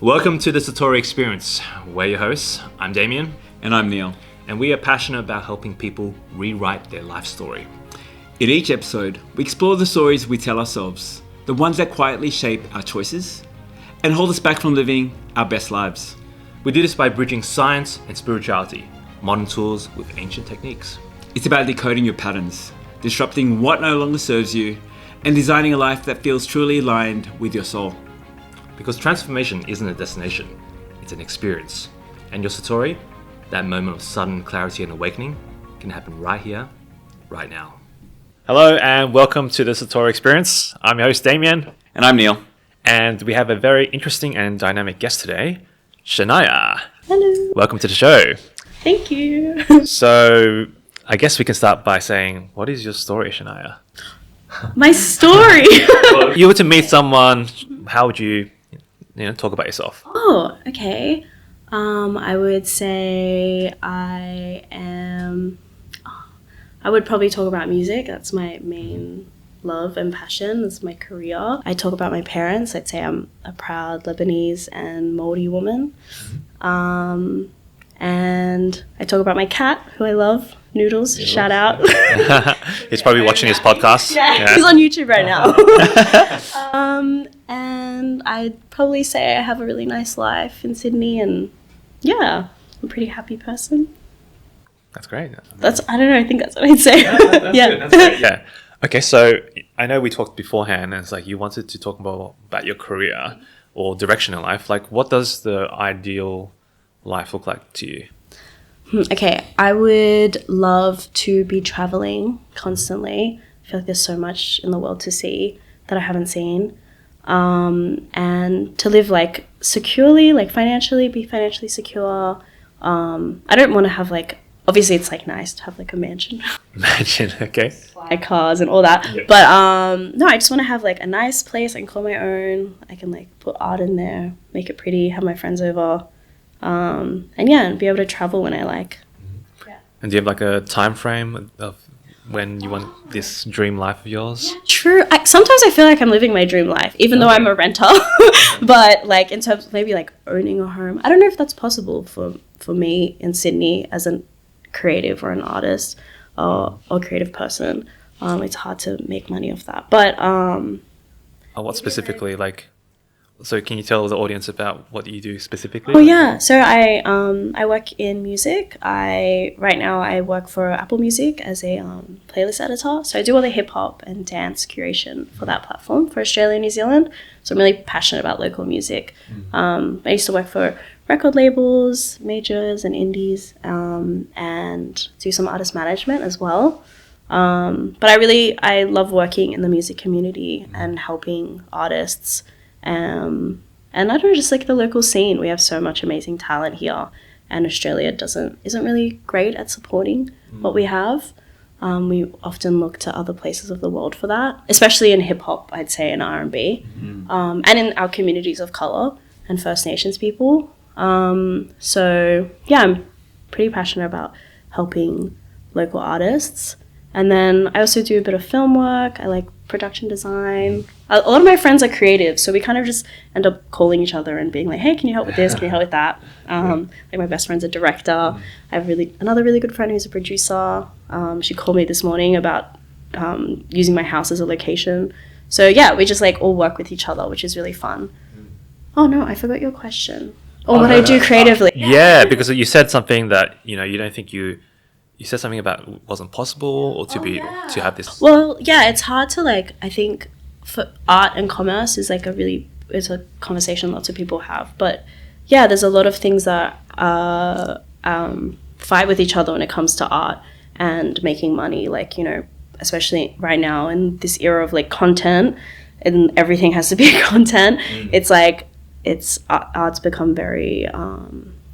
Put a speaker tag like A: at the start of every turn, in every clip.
A: Welcome to the Satori Experience. We're your hosts. I'm Damien.
B: And I'm Neil.
A: And we are passionate about helping people rewrite their life story.
B: In each episode, we explore the stories we tell ourselves, the ones that quietly shape our choices and hold us back from living our best lives.
A: We do this by bridging science and spirituality, modern tools with ancient techniques.
B: It's about decoding your patterns, disrupting what no longer serves you, and designing a life that feels truly aligned with your soul.
A: Because transformation isn't a destination, it's an experience. And your Satori, that moment of sudden clarity and awakening, can happen right here, right now. Hello and welcome to the Satori Experience. I'm your host Damien.
B: And I'm Neil.
A: And we have a very interesting and dynamic guest today, Shania.
C: Hello.
A: Welcome to the show.
C: Thank you.
A: So, I guess we can start by saying, what is your story, Shania?
C: My story.
A: If you were to meet someone, how would you talk about yourself?
C: Oh, okay. I would say I would probably talk about music. That's my main love and passion. That's my career. I talk about my parents. I'd say I'm a proud Lebanese and Māori woman. And I talk about my cat, who I love, Noodles. Shout out.
A: He's probably watching his podcast.
C: Yeah, he's on YouTube right now. And I'd probably say I have a really nice life in Sydney, and yeah, I'm a pretty happy person.
A: That's great.
C: I don't know, I think that's what I'd say.
A: That's good. That's great. Yeah. Okay, so I know we talked beforehand, and it's like you wanted to talk about your career or direction in life. Like, what does the ideal life look like to you?
C: Okay, I would love to be traveling constantly. I feel like there's so much in the world to see that I haven't seen. And to live like securely, like be financially secure. I don't want to have obviously it's like nice to have like a mansion.
A: Mansion, okay.
C: Fly cars and all that. Yep. But no, I just want to have like a nice place I can call my own. I can like put art in there, make it pretty, have my friends over. And be able to travel when I like. Yeah.
A: And do you have like a time frame of when you want this dream life of yours?
C: Yeah, true. Sometimes I feel like I'm living my dream life, even though I'm a renter. But like in terms of maybe like owning a home, I don't know if that's possible for me in Sydney as a creative or an artist or creative person. It's hard to make money off that. But
A: what specifically like? So can you tell the audience about what you do specifically?
C: Oh yeah, so I work in music. Right now I work for Apple Music as a playlist editor. So I do all the hip hop and dance curation for that platform for Australia and New Zealand. So I'm really passionate about local music. I used to work for record labels, majors and indies, and do some artist management as well. But I love working in the music community and helping artists. And I don't know, just like the local scene. We have so much amazing talent here, and Australia isn't really great at supporting what we have. We often look to other places of the world for that, especially in hip hop, I'd say, in R&B, and in our communities of color and First Nations people. So yeah, I'm pretty passionate about helping local artists. And then I also do a bit of film work. I like production design. A lot of my friends are creative, so we kind of just end up calling each other and being like, hey, can you help with this? Can you help with that? Like my best friend's a director. I have another really good friend who's a producer. She called me this morning about using my house as a location. So yeah, we just like all work with each other, which is really fun. Oh no, I forgot your question. What I do creatively.
A: Yeah, because you said something that, you don't think you said something about it wasn't possible or to have this.
C: Well, yeah, it's hard to I think for art and commerce is it's a conversation lots of people have. But yeah, there's a lot of things that fight with each other when it comes to art and making money. Especially right now in this era of content and everything has to be content. It's art's become very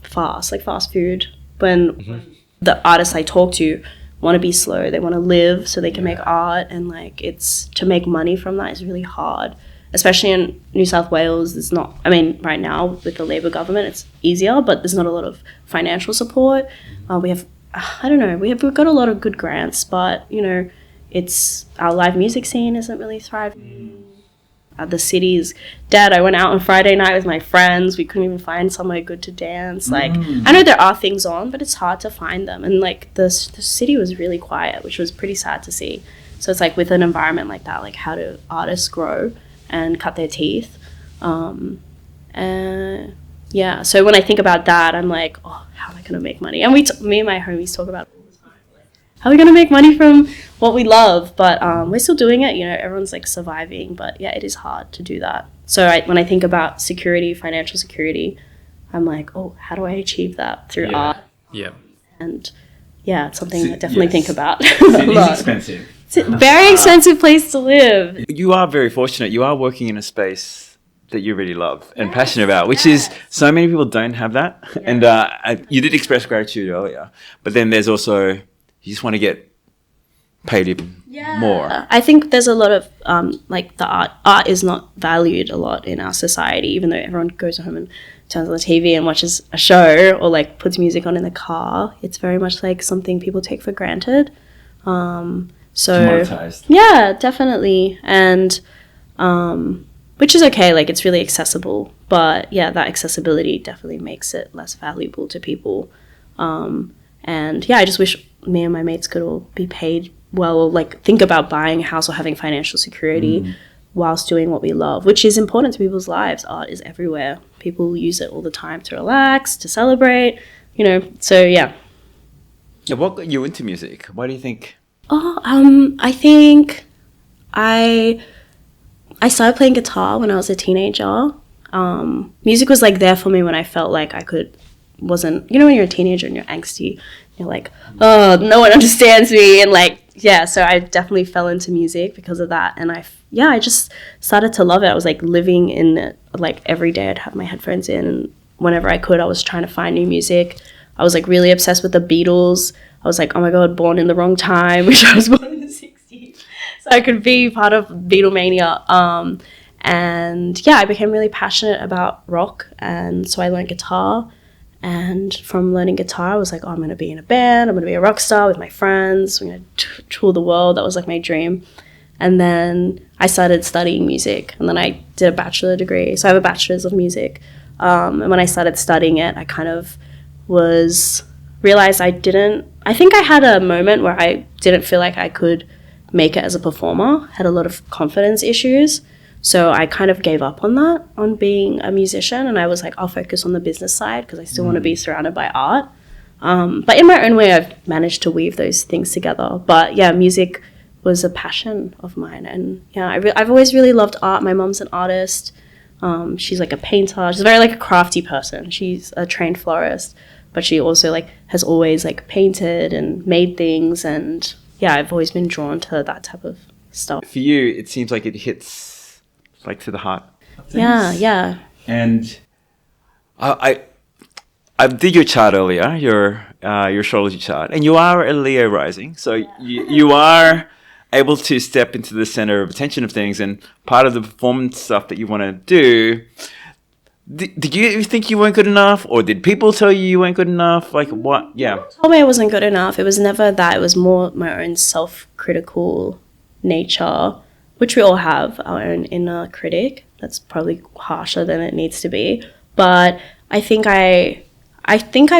C: fast, like fast food. When the artists I talk to want to be slow, they want to live so they can make art, and it's to make money from that is really hard, especially in New South Wales. There's not, right now with the Labor government it's easier, but there's not a lot of financial support. We have, we've got a lot of good grants, but it's our live music scene isn't really thriving. the city's dead. I went out on Friday night with my friends. We couldn't even find somewhere good to dance. Like, I know there are things on, but it's hard to find them. And like the city was really quiet, which was pretty sad to see. So it's like with an environment like that, like how do artists grow and cut their teeth? Yeah, so when I think about that, I'm like, oh, how am I going to make money? And me and my homies talk about it all the time. Like, how are we going to make money from what we love? But we're still doing it. You know, everyone's like surviving. But yeah, it is hard to do that. So when I think about security, financial security, I'm like, oh, how do I achieve that through art?
A: Yeah.
C: And yeah, it's something I definitely think about.
B: It is expensive.
C: It's a very expensive place to live.
B: You are very fortunate. You are working in a space that you really love and passionate about, which is so many people don't have that. And you did express gratitude earlier, but then there's also, you just want to get paid even more.
C: I think there's a lot of like the art is not valued a lot in our society, even though everyone goes home and turns on the TV and watches a show or like puts music on in the car. It's very much like something people take for granted. So
B: Commoditized.
C: Yeah, definitely. And which is okay, like it's really accessible, but yeah, that accessibility definitely makes it less valuable to people. And yeah, I just wish me and my mates could all be paid well, or like think about buying a house or having financial security whilst doing what we love, which is important to people's lives. Art is everywhere. People use it all the time to relax, to celebrate, you know, so yeah.
B: Yeah, what got you into music? Why do you think?
C: I think I started playing guitar when I was a teenager. Music was like there for me when I felt like wasn't, you know, when you're a teenager and you're angsty, you're like, oh, no one understands me. And like, yeah, so I definitely fell into music because of that. And I just started to love it. I was like living in it, like every day I'd have my headphones in, and whenever I could, I was trying to find new music. I was like really obsessed with the Beatles. I was like, oh my God, born in the wrong time, which I was born in the 60s. So I could be part of Beatlemania. And yeah, I became really passionate about rock. And so I learned guitar. And from learning guitar, I was like, oh, I'm going to be in a band. I'm going to be a rock star with my friends. We're going to tour the world. That was like my dream. And then I started studying music. And then I did a bachelor degree. So I have a bachelor's of music. And when I started studying it, I kind of realized I think I had a moment where I didn't feel like I could make it as a performer, had a lot of confidence issues. So I kind of gave up on that, on being a musician. And I was like, I'll focus on the business side because I still want to be surrounded by art. But in my own way, I've managed to weave those things together. But yeah, music was a passion of mine. And yeah, I've always really loved art. My mom's an artist. She's like a painter. She's very like a crafty person. She's a trained florist. But she also like has always like painted and made things. And yeah, I've always been drawn to that type of stuff.
B: For you, it seems like it hits like to the heart of things.
C: Yeah.
B: And I did your chart earlier, your astrology chart, and you are a Leo rising, so you are able to step into the center of attention of things, and part of the performance stuff that you want to do. Did you think you weren't good enough, or did people tell you weren't good enough? Like what? Yeah.
C: Told me I wasn't good enough. It was never that. It was more my own self-critical nature, which we all have, our own inner critic. That's probably harsher than it needs to be. But I think I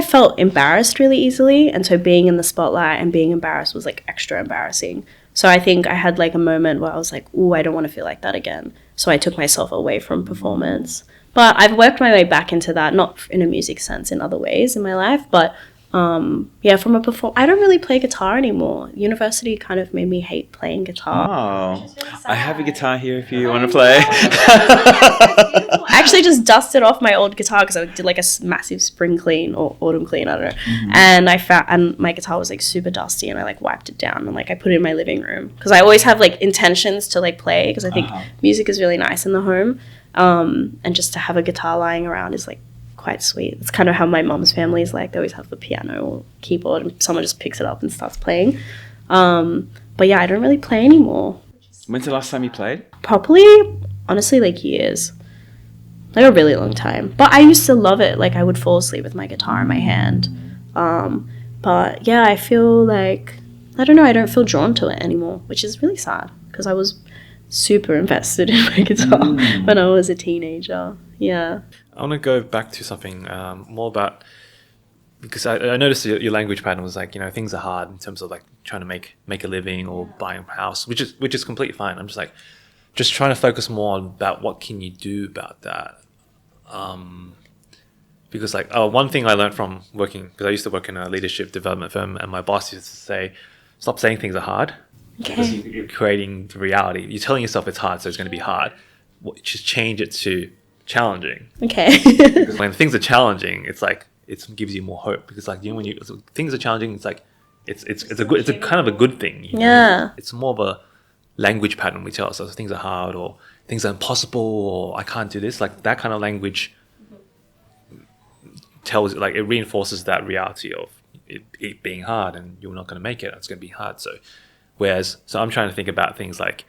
C: felt embarrassed really easily. And so being in the spotlight and being embarrassed was like extra embarrassing. So I think I had like a moment where I was like, ooh, I don't want to feel like that again. So I took myself away from performance. But I've worked my way back into that, not in a music sense, in other ways in my life. But yeah, from a I don't really play guitar anymore. University kind of made me hate playing guitar.
B: Oh, really I have a guitar here if you want to play.
C: I actually just dusted off my old guitar because I did like a massive spring clean or autumn clean, I don't know. Mm-hmm. And my guitar was like super dusty, and I like wiped it down and like I put it in my living room because I always have like intentions to like play because I think music is really nice in the home. And just to have a guitar lying around is like quite sweet. It's kind of how my mom's family is like. They always have the piano or keyboard and someone just picks it up and starts playing. But yeah, I don't really play anymore.
B: When's the last time you played?
C: Probably, honestly, like years. Like a really long time. But I used to love it. Like I would fall asleep with my guitar in my hand. But yeah, I feel like, I don't know, I don't feel drawn to it anymore, which is really sad because I was super invested in my guitar when I was a teenager. Yeah.
A: I want to go back to something more about, because I noticed your language pattern was like, things are hard in terms of like trying to make a living or buying a house, which is completely fine. I'm just like, just trying to focus more on about what can you do about that. Because like, one thing I learned from working, because I used to work in a leadership development firm, and my boss used to say, stop saying things are hard.
C: Okay.
A: Because you're creating the reality. You're telling yourself it's hard, so it's going to be hard. Just change it to challenging.
C: Okay.
A: Because when things are challenging, it's like, it gives you more hope, because like when things are challenging, it's like it's a kind of a good thing.
C: Yeah.
A: It's more of a language pattern we tell ourselves. Things are hard, or things are impossible, or I can't do this. Like that kind of language tells, like, it reinforces that reality of it being hard, and you're not going to make it. It's going to be hard. So I'm trying to think about things like,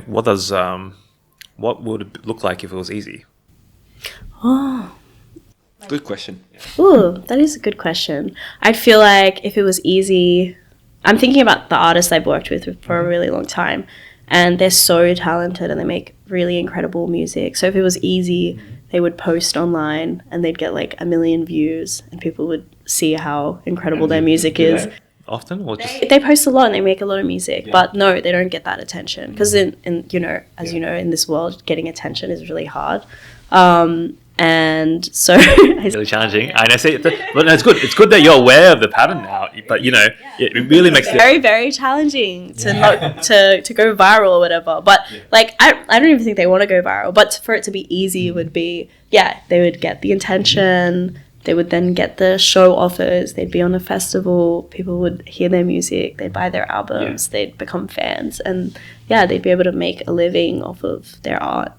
A: what would it look like if it was easy?
C: Oh.
B: Good question.
C: Ooh, that is a good question. I'd feel like if it was easy, I'm thinking about the artists I've worked with for a really long time, and they're so talented and they make really incredible music. So if it was easy, they would post online and they'd get like 1 million views, and people would see how incredible their music is.
A: Often, or just
C: They post a lot and they make a lot of music, but no, they don't get that attention, because in in this world, getting attention is really hard. And so
A: really challenging. And I say, but no, it's good. It's good that you're aware of the pattern now. But it really makes
C: very, very challenging to not to go viral or whatever. But like, I don't even think they want to go viral. But for it to be easy would be, they would get the attention. They would then get the show offers. They'd be on a festival. People would hear their music. They'd buy their albums. They'd become fans, and they'd be able to make a living off of their art.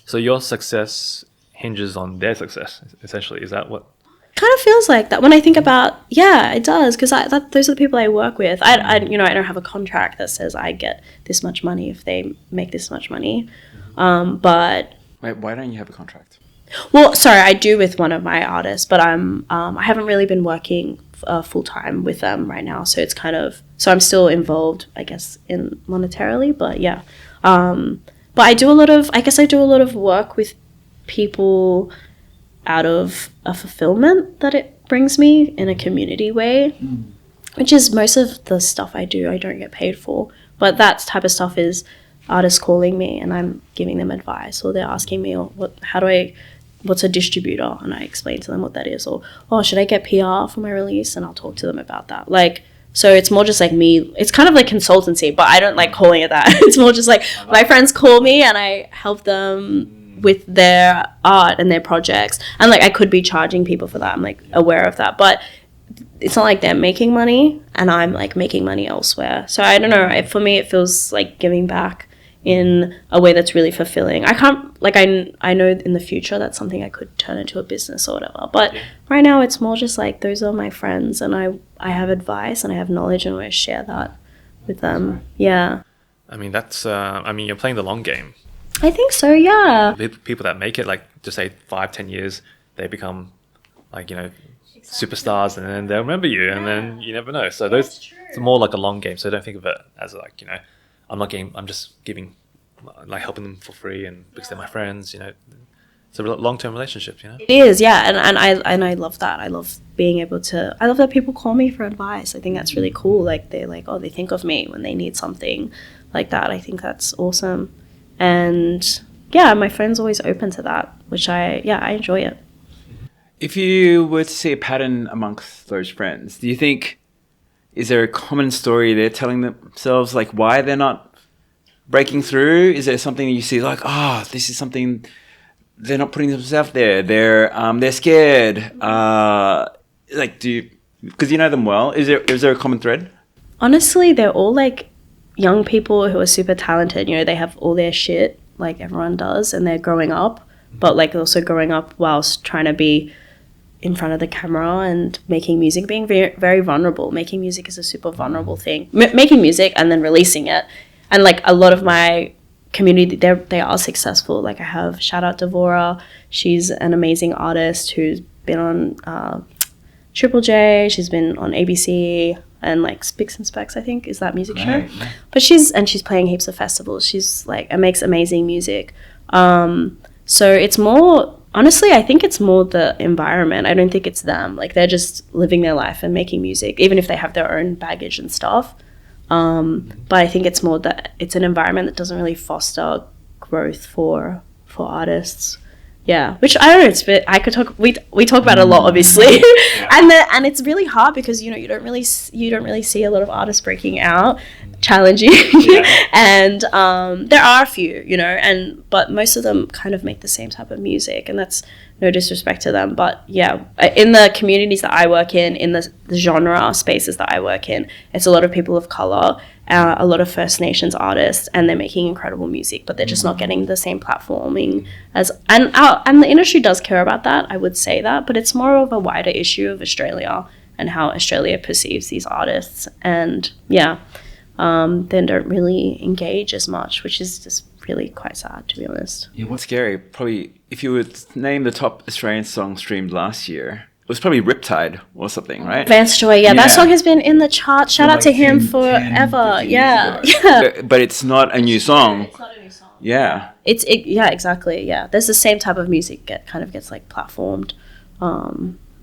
A: So your success hinges on their success, essentially. Is that what?
C: Kind of feels like that when I think about, it does, because those are the people I work with. I don't have a contract that says I get this much money if they make this much money, but
B: Wait, why don't you have a contract?
C: Well, sorry, I do with one of my artists, but I haven't really been working full time with them right now, so it's kind of, so I'm still involved, I guess, in monetarily, but but I do a lot of work with people out of a fulfillment that it brings me in a community way, which is most of the stuff I do I don't get paid for, but that type of stuff is artists calling me and I'm giving them advice, or they're asking me, what's a distributor, and I explain to them what that is, or should I get PR for my release, and I'll talk to them about that. Like, so it's more just like me, it's kind of like consultancy, but I don't like calling it that. It's more just like my friends call me and I help them with their art and their projects, and like I could be charging people for that, I'm like aware of that, but it's not like they're making money and I'm like making money elsewhere. So I don't know, for me it feels like giving back in a way that's really fulfilling. I can't, like, I know in the future that's something I could turn into a business or whatever, but right now it's more just like, those are my friends, and I have advice and I have knowledge, and I share that with them.
A: I mean, that's you're playing the long game.
C: I think so, yeah.
A: People that make it, like, just say 5-10 years, they become like, superstars, and then they'll remember you, and then you never know. So it's more like a long game. So don't think of it as like, I'm just giving, like, helping them for free, and because they're my friends, it's a long-term relationship,
C: It is, yeah, and I love that. I love being able to, I love that people call me for advice. I think that's really cool. Like, they're like, they think of me when they need something like that. I think that's awesome. And my friend's always open to that, which I enjoy it.
B: If you were to see a pattern amongst those friends, do you think, is there a common story they're telling themselves, like why they're not breaking through? Is there something you see like, this is something they're not putting themselves out there? They're scared. Like, because you know them well, is there a common thread?
C: Honestly, they're all like young people who are super talented. They have all their shit like everyone does, and they're growing up, but like also growing up whilst trying to be in front of the camera and making music, being very, very vulnerable. Making music is a super vulnerable thing. Making music and then releasing it. And like a lot of my community, they are successful. Like, I have, shout out Devora. She's an amazing artist who's been on Triple J. She's been on ABC. and like Spicks and Specs, I think, is that music show.
B: Right.
C: But she's playing heaps of festivals. She's like, and makes amazing music. So it's more, honestly, I think it's more the environment. I don't think it's them. Like, they're just living their life and making music, even if they have their own baggage and stuff. But I think it's more that it's an environment that doesn't really foster growth for artists. Yeah, which I don't know. It's a bit, I could talk. We talk about it a lot, obviously, and it's really hard because you don't really see a lot of artists breaking out, challenging, and there are a few, but most of them kind of make the same type of music, and that's no disrespect to them, but yeah, in the communities that I work in the genre spaces that I work in, it's a lot of people of color, a lot of First Nations artists, and they're making incredible music, but they're just not getting the same platforming as, and the industry does care about that, I would say that, but it's more of a wider issue of Australia and how Australia perceives these artists, and then don't really engage as much, which is just really quite sad, to be honest.
B: Yeah, what's scary, probably, if you would name the top Australian song streamed last year, it was probably Riptide or something, right?
C: Vance Joy, that song has been in the chart. Shout out to him forever. Yeah.
B: But it's not a new song.
C: It's not a new song.
B: Yeah.
C: Yeah, exactly. Yeah. There's the same type of music kind of gets like platformed.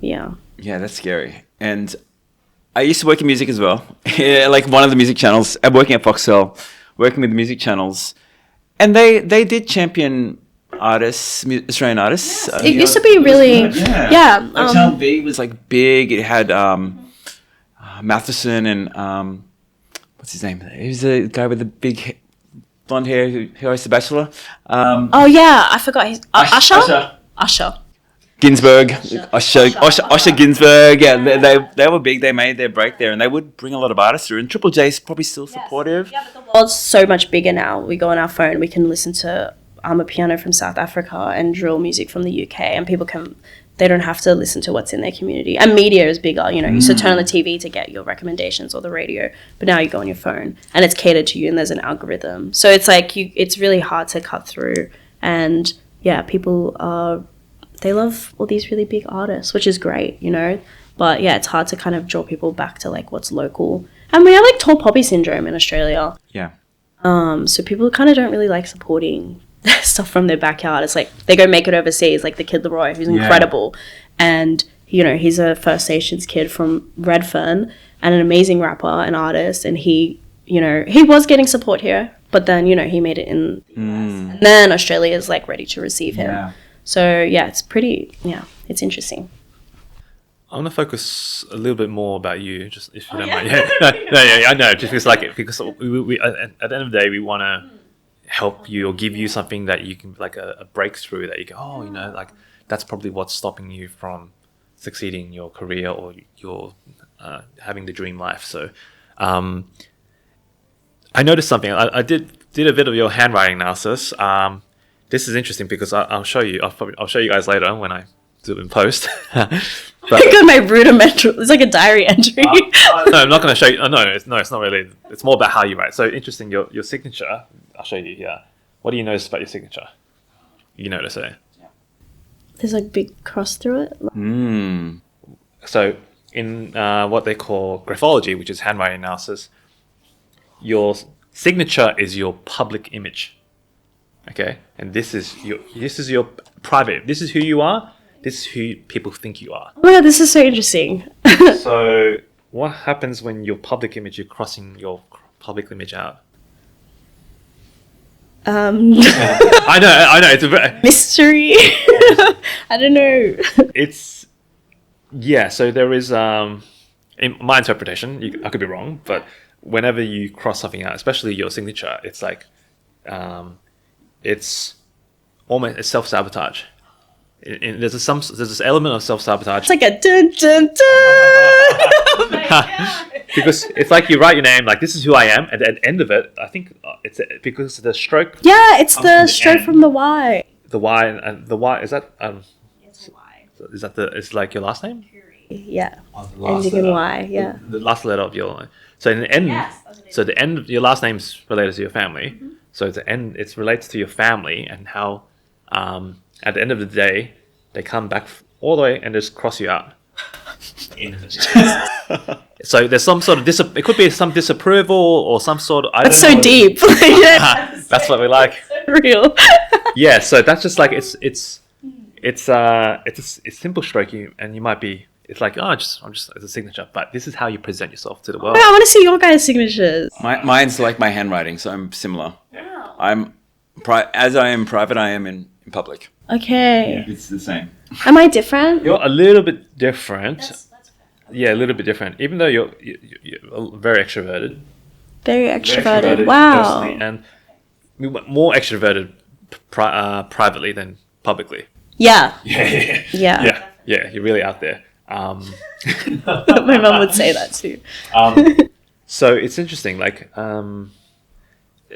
C: Yeah, that's
B: scary. And I used to work in music as well. Like one of the music channels. I'm working at Foxtel, working with music channels. And they did champion artists, Australian artists.
C: It used to be really,
B: Like Channel V was like big. It had Matheson and what's his name? He was the guy with the big blonde hair who hosts The Bachelor.
C: I forgot. He's Usher.
B: Ginsberg, Usher Ginsberg. Yeah, they were big. They made their break there, and they would bring a lot of artists through. And Triple J's probably still supportive.
C: Yeah, but the world's so much bigger now. We go on our phone, we can listen to a piano from South Africa and drill music from the UK, and they don't have to listen to what's in their community. And media is bigger. You used to turn on the TV to get your recommendations or the radio, but now you go on your phone, and it's catered to you, and there's an algorithm. So it's like it's really hard to cut through. And people they love all these really big artists, which is great, But yeah, it's hard to kind of draw people back to like what's local. And we have like tall poppy syndrome in Australia.
B: Yeah.
C: So people kind of don't really like supporting stuff from their backyard. It's like they go make it overseas, like the Kid Leroy, who's incredible. And, he's a First Nations kid from Redfern and an amazing rapper and artist. And he was getting support here, but then, he made it in the US. And then Australia is like ready to receive him. Yeah. So it's it's interesting.
A: I want to focus a little bit more about you, just if you don't mind. Yeah, I know. Just because we at the end of the day, we want to help you or give you something that you can like a breakthrough that you go, like that's probably what's stopping you from succeeding in your career or your having the dream life. So, I noticed something. I did a bit of your handwriting analysis. This is interesting because I'll show you. I'll show you guys later when I do it in post.
C: But I got my rudimental. It's like a diary entry.
A: No, I'm not going to show you. No, it's not really. It's more about how you write. So interesting. Your signature. I'll show you here. What do you notice about your signature? You notice it.
C: There's like big cross through it.
A: So in what they call graphology, which is handwriting analysis, your signature is your public image. Okay, and this is your private. This is who you are. This is who people think you are.
C: Oh my god, this is so interesting.
A: So, what happens when your public image, you're crossing your public image out? I know. It's a very
C: mystery. I don't know.
A: So there is in my interpretation. I could be wrong, but whenever you cross something out, especially your signature, it's like. It's almost self-sabotage. There's this element of self-sabotage.
C: It's like a dun dun dun. Oh my God.
A: Because it's like you write your name, like this is who I am, and at the end of it, I think it's because the stroke.
C: Yeah, it's the stroke from the Y.
A: The Y and the Y is that
C: It's Y.
A: Is that it's like your last name?
C: Yeah.
A: Ending
C: in Y. Yeah.
A: The last letter of your. So in the end. Yes, so the end of your last name's related to your family. Mm-hmm. So at the end, it relates to your family and how, at the end of the day, they come back all the way and just cross you out. So there's some sort of it could be some disapproval or some sort of.
C: That's so deep.
A: That's what we like.
C: Real.
A: Yeah. So that's just like it's simple stroking, and you might be. It's like I'm just it's a signature, but this is how you present yourself to the world.
C: I want to see your guys' signatures.
B: Mine's like my handwriting, so I'm similar.
C: Wow.
B: As I am private, I am in public.
C: Okay.
B: It's the same.
C: Am I different?
A: You're a little bit different.
C: That's
A: Yeah, a little bit different. Even though you're very extroverted.
C: very extroverted. Wow.
A: Personally, and more extroverted privately than publicly.
C: Yeah.
A: Yeah.
C: Yeah.
A: Yeah. You're really out there.
C: My mum would say that too.
A: So it's interesting. Like,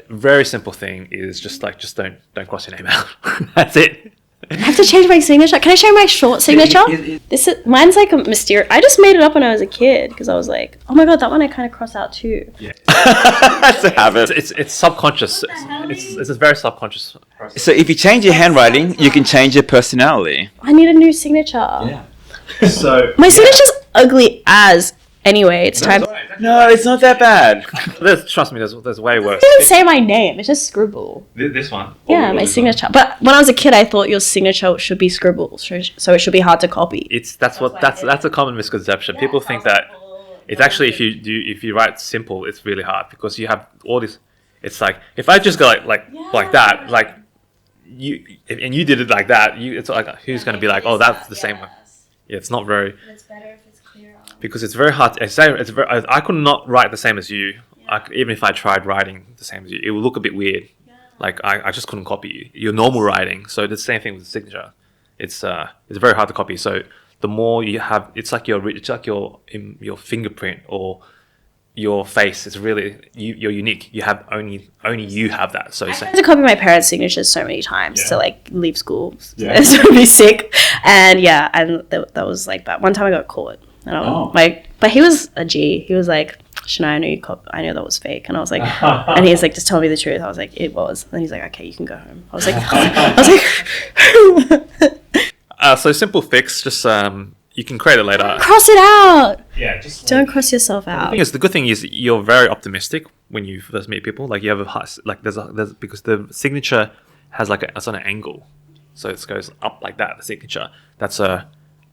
A: very simple thing is just don't cross your name out. That's it.
C: I have to change my signature. Can I show my short signature? Mine's like a mysterious. I just made it up when I was a kid because I was like, oh my god, that one I kind of cross out too.
A: Yeah.
B: That's a habit.
A: It's subconscious. It's a very subconscious process.
B: So if you change your handwriting, you can change your personality.
C: I need a new signature.
A: Yeah. So
C: My signature's ugly as anyway. It's time.
B: No, it's not that bad.
A: Trust me, there's way worse.
C: It doesn't say my name. It's just scribble.
A: This one.
C: Yeah, my signature. But when I was a kid, I thought your signature should be scribble, so it should be hard to copy.
A: That's a common misconception. People think that it's actually if you write simple, it's really hard because you have all this. It's like if I just go like that, like you did it like that, it's like who's going to be like, oh, that's the same one. Yeah, it's not very.
C: It's better if it's clear.
A: Because it's very hard. I could not write the same as you. Even if I tried writing the same as you, it would look a bit weird. Yeah. Like I just couldn't copy you. Your normal writing. So the same thing with the signature. It's very hard to copy. So the more you have, it's like your fingerprint or your face. It's really you're unique. You have only you have that. So
C: I had to copy my parents' signatures so many times to like leave school.
A: Yeah.
C: So be sick, and that was like that. One time I got caught. And but he was a G. He was like, Shania, I know that was fake. And I was like, and he's like, just tell me the truth. I was like, it was. And he's like, okay, you can go home. I was like,
A: so simple fix, just you can create it later.
C: Cross it out.
A: Yeah, just
C: don't cross yourself out.
A: The good thing is you're very optimistic when you first meet people. Like you have there's because the signature has it's on an angle, so it goes up like that. The signature.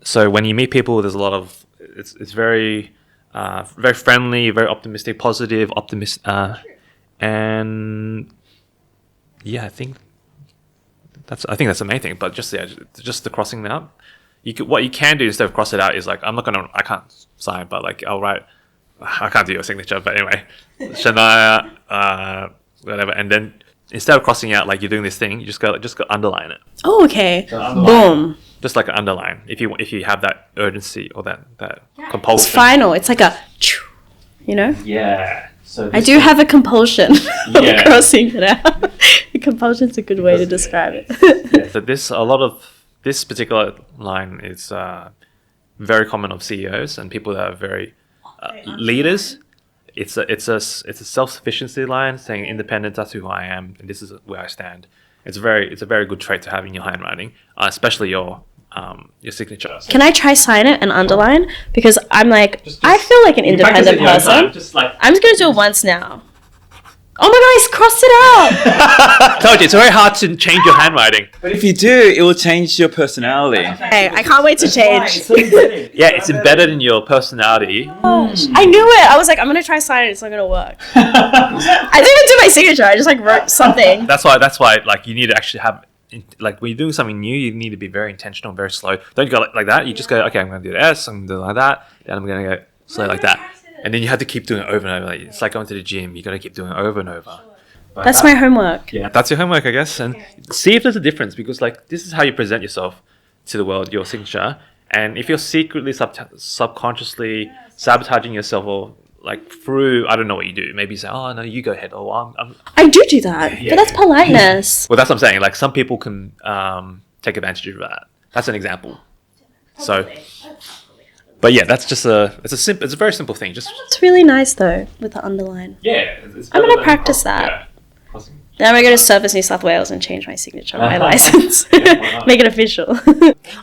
A: So when you meet people, there's a lot of it's very very friendly, very optimistic, positive, and yeah, I think that's the main thing. But just the crossing out. What you can do instead of cross it out is like I can't sign, but like I'll write. I can't do your signature, but anyway, Shania, whatever, and then instead of crossing out like you're doing this thing, you just go underline it.
C: Oh, okay. Boom.
A: Just like an underline, if you have that urgency or that compulsion.
C: It's final. It's like a,
A: Yeah. So
C: I do have a compulsion of crossing it out. The compulsion's a good way to describe it.
A: So this particular line is very common of CEOs and people that are very leaders. It's a self-sufficiency line saying independent. That's who I am, and this is where I stand. It's a very good trait to have in your handwriting, especially your signature.
C: Can I try sign it and underline? Because I'm like, I feel like an independent person. I'm just gonna do it once now. Oh my god, I crossed it out!
A: Told you, it's very hard to change your handwriting.
B: But if you do, it will change your personality.
C: Hey, I can't wait to change.
A: Yeah, it's embedded in your personality.
C: I knew it. I was like, I'm gonna try signing. It's not gonna work. I didn't even do my signature. I just wrote something.
A: That's why like you need to actually have like when you're doing something new, you need to be very intentional, very slow. Don't go like that. You just go, okay, I'm gonna do the S. I'm gonna do it like that. Then I'm gonna go slow like that. And then you have to keep doing it over and over. Like, it's like going to the gym. You got to keep doing it over and over.
C: That's my homework.
A: Yeah, that's your homework, I guess. And see if there's a difference because, like, this is how you present yourself to the world, your signature. And if you're secretly, subconsciously sabotaging yourself or, like, through, I don't know what you do. Maybe you say, oh, no, you go ahead. Oh,
C: I do that. Yeah. But that's politeness.
A: Well, that's what I'm saying. Like, some people can take advantage of that. That's an example. So... But yeah, that's just it's a very simple thing.
C: It's really nice though with the underline.
A: Yeah,
C: I'm gonna practice that. Yeah. Then I'm gonna go to Service New South Wales and change my signature on my license, make it official.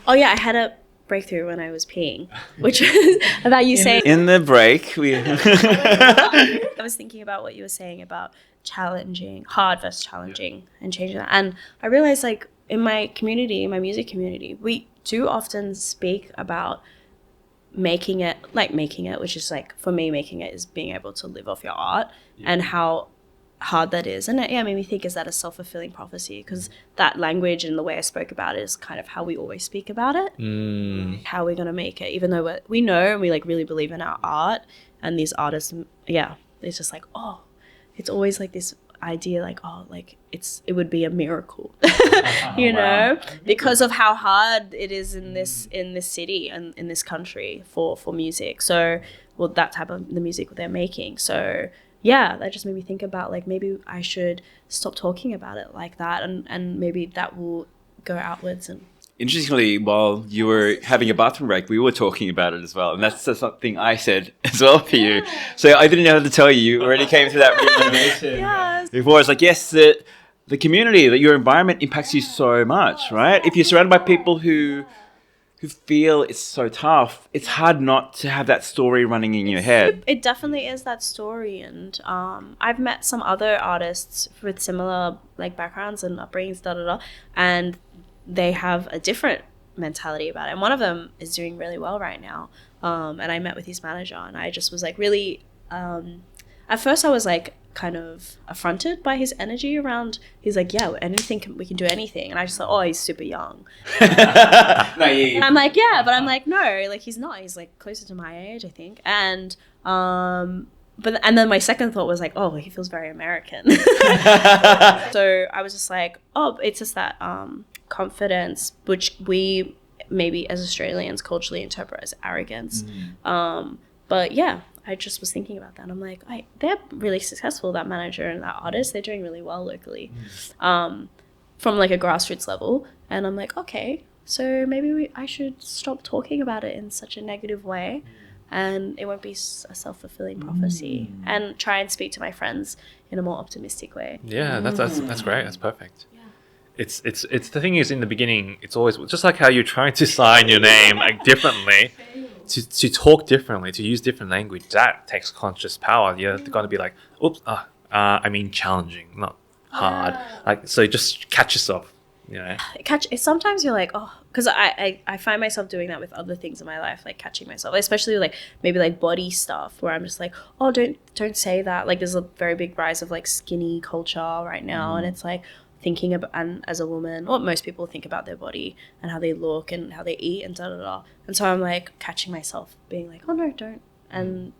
C: Oh yeah, I had a breakthrough when I was peeing, which was about you saying.
B: In the break, we.
C: I was thinking about what you were saying about hard versus challenging, and changing that. And I realized, like, in my community, my music community, we do often speak about making it, which is like, for me, making it is being able to live off your art, and how hard that is. And it made me think, is that a self-fulfilling prophecy? Because that language and the way I spoke about it is kind of how we always speak about it. How we're going to make it, even though we know and we like really believe in our art, and these artists, it's just like, oh, it's always like this idea, like, oh, like it would be a miracle, know, because of how hard it is in this city and in this country for music. So, well, that type of the music they're making. So yeah, that just made me think about, like, maybe I should stop talking about it like that, and maybe that will go outwards. And
B: Interestingly, while you were having a bathroom break, we were talking about it as well. And that's something I said as well for you. So I didn't know how to tell you. You already came through that realization.
C: Yes.
B: Before, it's like, yes, the community, that your environment impacts you so much, right? If you're surrounded by people who feel it's so tough, it's hard not to have that story running in your head.
C: It definitely is that story. And I've met some other artists with similar like backgrounds and upbringings, and they have a different mentality about it. And one of them is doing really well right now. And I met with his manager, and I just was like really, at first I was like kind of affronted by his energy around. He's like, yeah, we can do anything. And I just thought, oh, he's super young.
B: Naive.
C: And I'm like, yeah, but I'm like, no, like he's not. He's like closer to my age, I think. And and then my second thought was like, oh, he feels very American. So I was just like, oh, it's just that confidence, which we maybe as Australians culturally interpret as arrogance. But yeah, I just was thinking about that. I'm like, they're really successful, that manager and that artist. They're doing really well locally, from like a grassroots level. And I'm like, okay, so maybe I should stop talking about it in such a negative way, and it won't be a self-fulfilling prophecy, and try and speak to my friends in a more optimistic way.
A: Yeah, that's great. That's perfect. It's the thing is, in the beginning, it's always just like how you're trying to sign your name like differently, to talk differently, to use different language. That takes conscious power. You're going to be like, oops, I mean challenging, not hard. Like, so just catch yourself,
C: Sometimes you're like, oh, because I find myself doing that with other things in my life, like catching myself, especially like maybe like body stuff, where I'm just like, oh, don't say that. Like, there's a very big rise of like skinny culture right now, and it's like, thinking about, and as a woman, or most people think about their body and how they look and how they eat and and so I'm like catching myself being like, oh no, don't.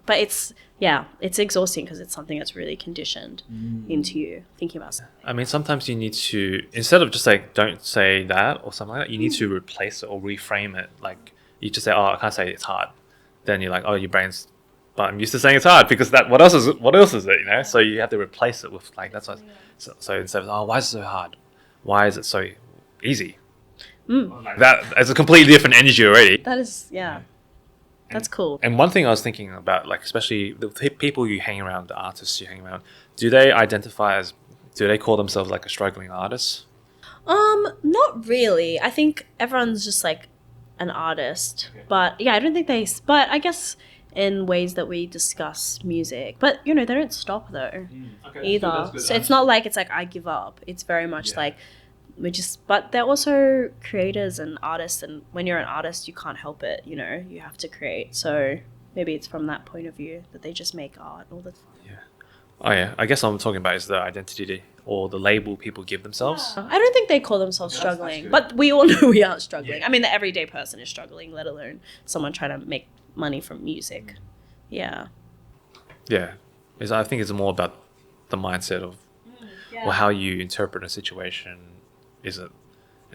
C: But it's exhausting, because it's something that's really conditioned into you thinking about something.
A: I mean, sometimes you need to, instead of just like, don't say that or something like that, you need to replace it or reframe it. Like, you just say, oh, I can't say it's hard. Then you're like, oh, your brain's, but I'm used to saying it's hard, because what else is it, So you have to replace it with like, that's what. So instead of, oh, why is it so hard? Why is it so easy? Like that, it's a completely different energy already.
C: That is, that's cool.
A: And one thing I was thinking about, like, especially the people you hang around, the artists you hang around, do they call themselves like a struggling artist?
C: Not really. I think everyone's just like an artist, but I don't think but I guess in ways that we discuss music, but they don't stop though either. So it's not like it's like I give up. It's very much like but they're also creators and artists, and when you're an artist, you can't help it. You have to create. So maybe it's from that point of view that they just make art all the time.
A: Oh yeah, I guess what I'm talking about is the identity or the label people give themselves.
C: I don't think they call themselves struggling, but we all know we aren't struggling. I mean, the everyday person is struggling, let alone someone trying to make money from music. I
A: think it's more about the mindset of or how you interpret a situation. Is it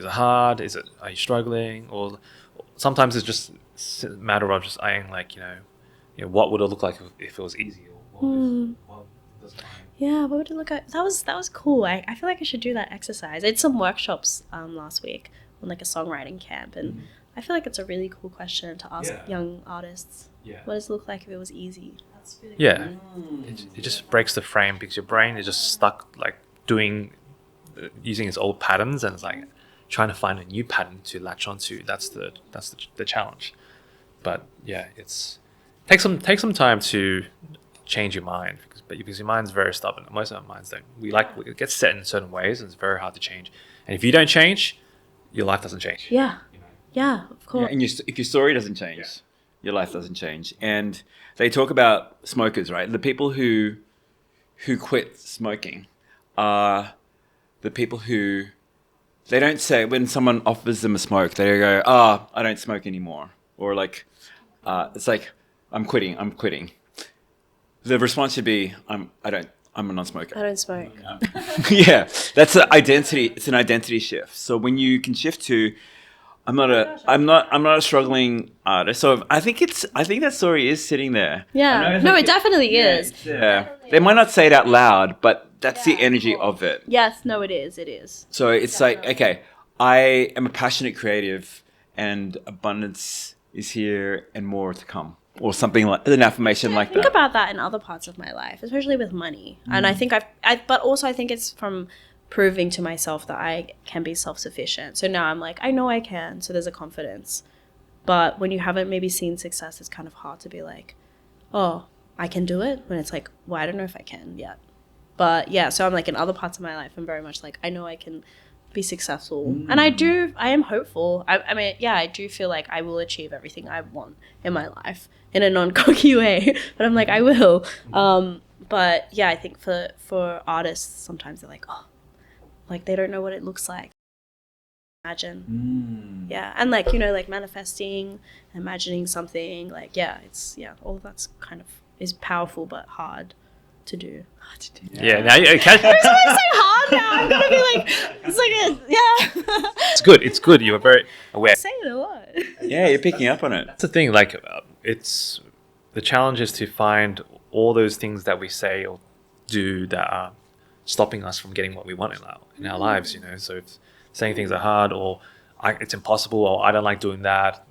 A: hard? Are you struggling? Or sometimes it's just a matter of just saying like, what would it look like if it was easy, or what
C: would it look like? That was cool. I feel like I should do that exercise. I did some workshops last week on like a songwriting camp, and I feel like it's a really cool question to ask young artists. What does it look like if it was easy? That's really cool.
A: It just breaks the frame, because your brain is just stuck like using its old patterns, and it's like trying to find a new pattern to latch onto. That's the challenge. But yeah, take some time to change your mind, because your mind's very stubborn. Most of our minds don't. We get set in certain ways, and it's very hard to change. And if you don't change, your life doesn't change.
C: Yeah. Yeah, of course.
B: Yeah, and if your story doesn't change, your life doesn't change. And they talk about smokers, right? The people who quit smoking are the people who, they don't say, when someone offers them a smoke, they go, I don't smoke anymore. Or like, it's like, I'm quitting. The response should be, I'm a non-smoker.
C: I don't smoke.
B: Yeah, that's an identity. It's an identity shift. So when you can shift to, I'm not a struggling artist. So I think that story is sitting there.
C: Yeah. No, it definitely is.
B: Yeah. They might not say it out loud, but that's the energy of it.
C: Yes, no, it is. It is.
B: So it's like, okay, I am a passionate creative, and abundance is here and more to come. Or something like an affirmation like that.
C: I think about that in other parts of my life, especially with money. And I think but also I think it's from proving to myself that I can be self-sufficient. So now I'm like, I know I can. So there's a confidence. But when you haven't maybe seen success, it's kind of hard to be like, oh, I can do it. When it's like, well, I don't know if I can yet. But yeah, so I'm like in other parts of my life, I'm very much like, I know I can be successful. And I am hopeful. I mean, yeah, I do feel like I will achieve everything I want in my life in a non-cocky way. But I'm like, I will. But yeah, I think for artists, sometimes they're like, oh, like they don't know what it looks like. Imagine. Yeah. And like, like manifesting, imagining something, like, all of that's kind of is powerful but hard to do.
A: Yeah, now you catch.
C: Every time I say hard now, I'm gonna be like, it's like
A: It's good. You were very aware.
C: I say it a lot.
B: Yeah, you're picking up on it.
A: That's the thing. Like, it's the challenge is to find all those things that we say or do that are stopping us from getting what we want in our lives. So if saying things are hard, or it's impossible, or I don't like doing that.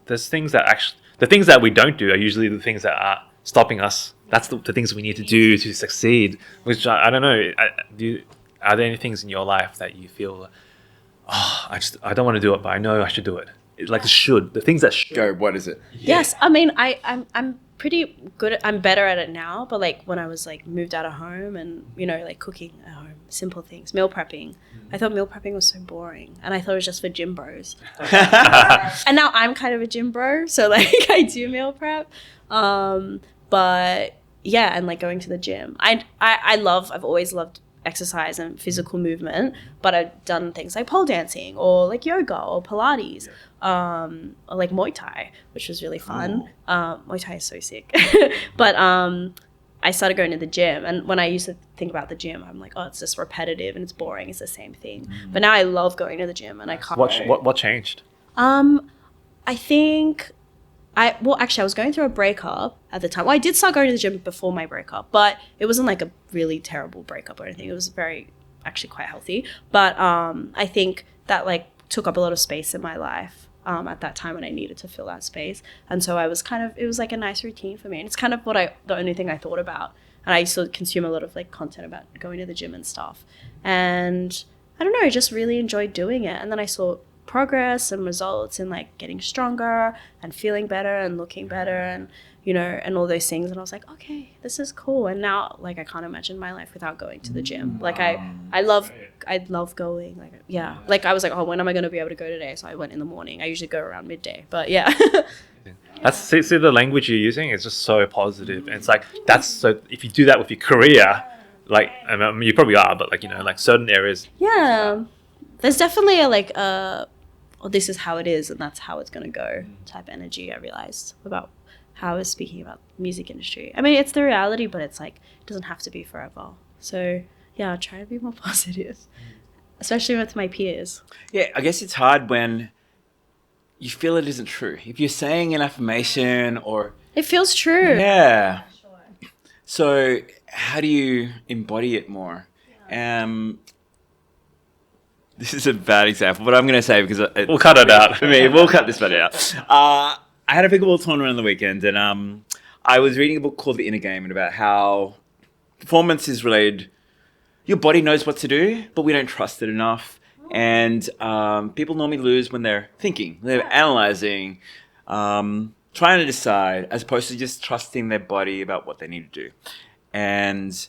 A: There's things that actually, the things that we don't do are usually the things that are stopping us. That's the things we need to do to succeed. Which I don't know. Are there any things in your life that you feel, I don't want to do it, but I know I should do it? Like the things that should.
B: Go. What is it?
C: Yes, I mean, I'm pretty good. I'm better at it now. But like when I was like moved out of home and like cooking at home, simple things, meal prepping. I thought meal prepping was so boring, and I thought it was just for gym bros. And now I'm kind of a gym bro, so like I do meal prep. But yeah, and like going to the gym. I've always loved exercise and physical movement, but I've done things like pole dancing or like yoga or Pilates, or like Muay Thai, which was really fun. Muay Thai is so sick. But I started going to the gym, and when I used to think about the gym, I'm like, oh, it's just repetitive and it's boring. It's the same thing. But now I love going to the gym, and I can't.
A: What changed?
C: I think I was going through a breakup at the time. Well, I did start going to the gym before my breakup, but it wasn't like a really terrible breakup or anything. It was actually quite healthy. But I think that like took up a lot of space in my life at that time when I needed to fill that space. And so it was like a nice routine for me. And it's kind of the only thing I thought about. And I used to consume a lot of like content about going to the gym and stuff. And I don't know, I just really enjoyed doing it. And then I saw progress and results in like getting stronger and feeling better and looking better and and all those things, and I was like, okay, this is cool. And now like I can't imagine my life without going to the gym. Like I love going, like like I was like, oh, when am I going to be able to go today? So I went in the morning. I usually go around midday, but yeah.
A: That's see the language you're using is just so positive, and it's like that's so if you do that with your career, like I mean, you probably are, but like like certain areas.
C: Yeah, there's definitely this is how it is and that's how it's going to go type energy I realized about how I was speaking about the music industry. I mean, it's the reality, but it's like it doesn't have to be forever. So yeah, try to be more positive, especially with my peers.
B: Yeah, I guess it's hard when you feel it isn't true. If you're saying an affirmation or...
C: It feels true.
B: Yeah. So how do you embody it more? This is a bad example, but I'm going to say because...
A: we'll cut it out.
B: For me, we'll cut this bit out. I had a pickleball tournament on the weekend, and I was reading a book called The Inner Game, and about how performance is related. Your body knows what to do, but we don't trust it enough. And people normally lose when they're thinking, they're analyzing, trying to decide, as opposed to just trusting their body about what they need to do. And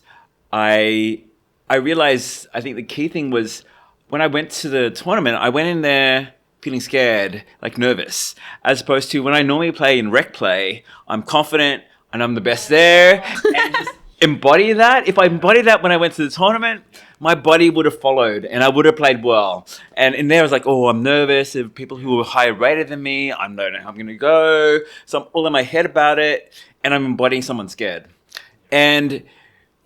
B: I realized, I think the key thing was when I went to the tournament, I went in there feeling scared, like nervous, as opposed to when I normally play in rec play, I'm confident and I'm the best there. And just embody that. If I embodied that when I went to the tournament, my body would have followed and I would have played well. And in there I was like, oh, I'm nervous. There are people who are higher rated than me. I don't know how I'm going to go. So I'm all in my head about it and I'm embodying someone scared. And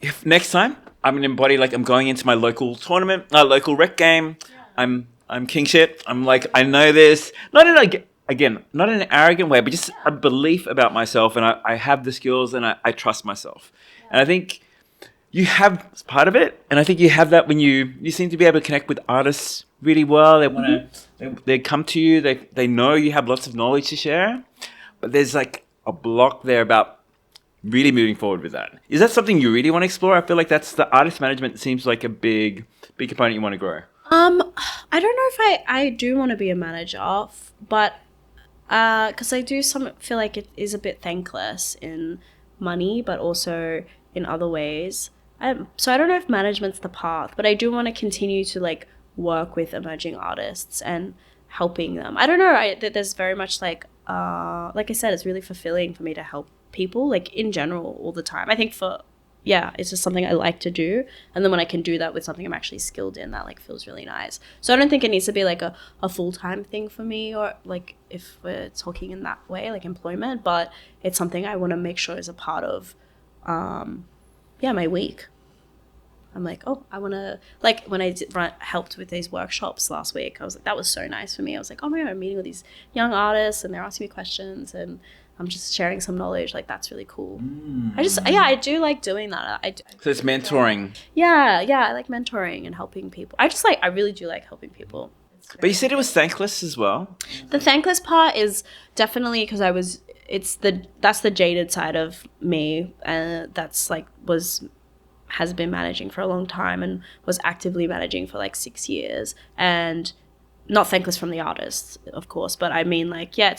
B: if next time I'm going to embody like I'm going into my local tournament, local rec game, I'm king shit. I'm like, I know this. Not in not in an arrogant way, but just a belief about myself. And I have the skills and I trust myself. And I think you have part of it. And I think you have that when you seem to be able to connect with artists really well. They want to, they come to you. They know you have lots of knowledge to share. But there's like a block there about really moving forward with that. Is that something you really want to explore? I feel like that's the artist management seems like a big component you want to grow.
C: I don't know if I do want to be a manager, but because I do feel like it is a bit thankless in money, but also in other ways. So I don't know if management's the path, but I do want to continue to like work with emerging artists and helping them. I don't know. There's very much like I said, it's really fulfilling for me to help people, like in general, all the time. I think it's just something I like to do. And then when I can do that with something I'm actually skilled in, that like feels really nice. So I don't think it needs to be like a full-time thing for me, or like if we're talking in that way, like employment, but it's something I want to make sure is a part of, my week. I'm like, oh, I want to, like when I helped with these workshops last week, I was like, that was so nice for me. I was like, oh my God, I'm meeting with these young artists and they're asking me questions and I'm just sharing some knowledge. Like, that's really cool. I do like doing that.
B: So it's mentoring.
C: Yeah, I like mentoring and helping people. I really do like helping people.
B: But you said it was thankless as well.
C: The thankless part is definitely because that's the jaded side of me, and that's like has been managing for a long time and was actively managing for like 6 years, and not thankless from the artists, of course, but I mean, like, yeah,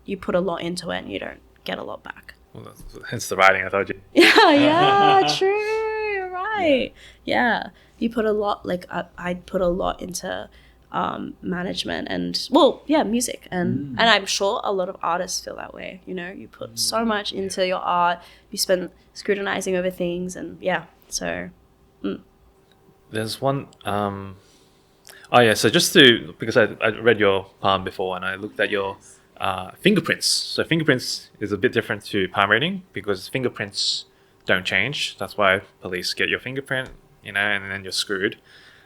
C: you put a lot into it and you don't get a lot back.
A: Well, hence the writing, I told you.
C: Yeah, true, you're right. Yeah, you put a lot, like, I put a lot into management and, music. And I'm sure a lot of artists feel that way, you know? You put so much into your art, you spend scrutinizing over things, and so.
A: There's one... so because I read your palm before and I looked at your fingerprints. So fingerprints is a bit different to palm reading because fingerprints don't change. That's why police get your fingerprint, and then you're screwed.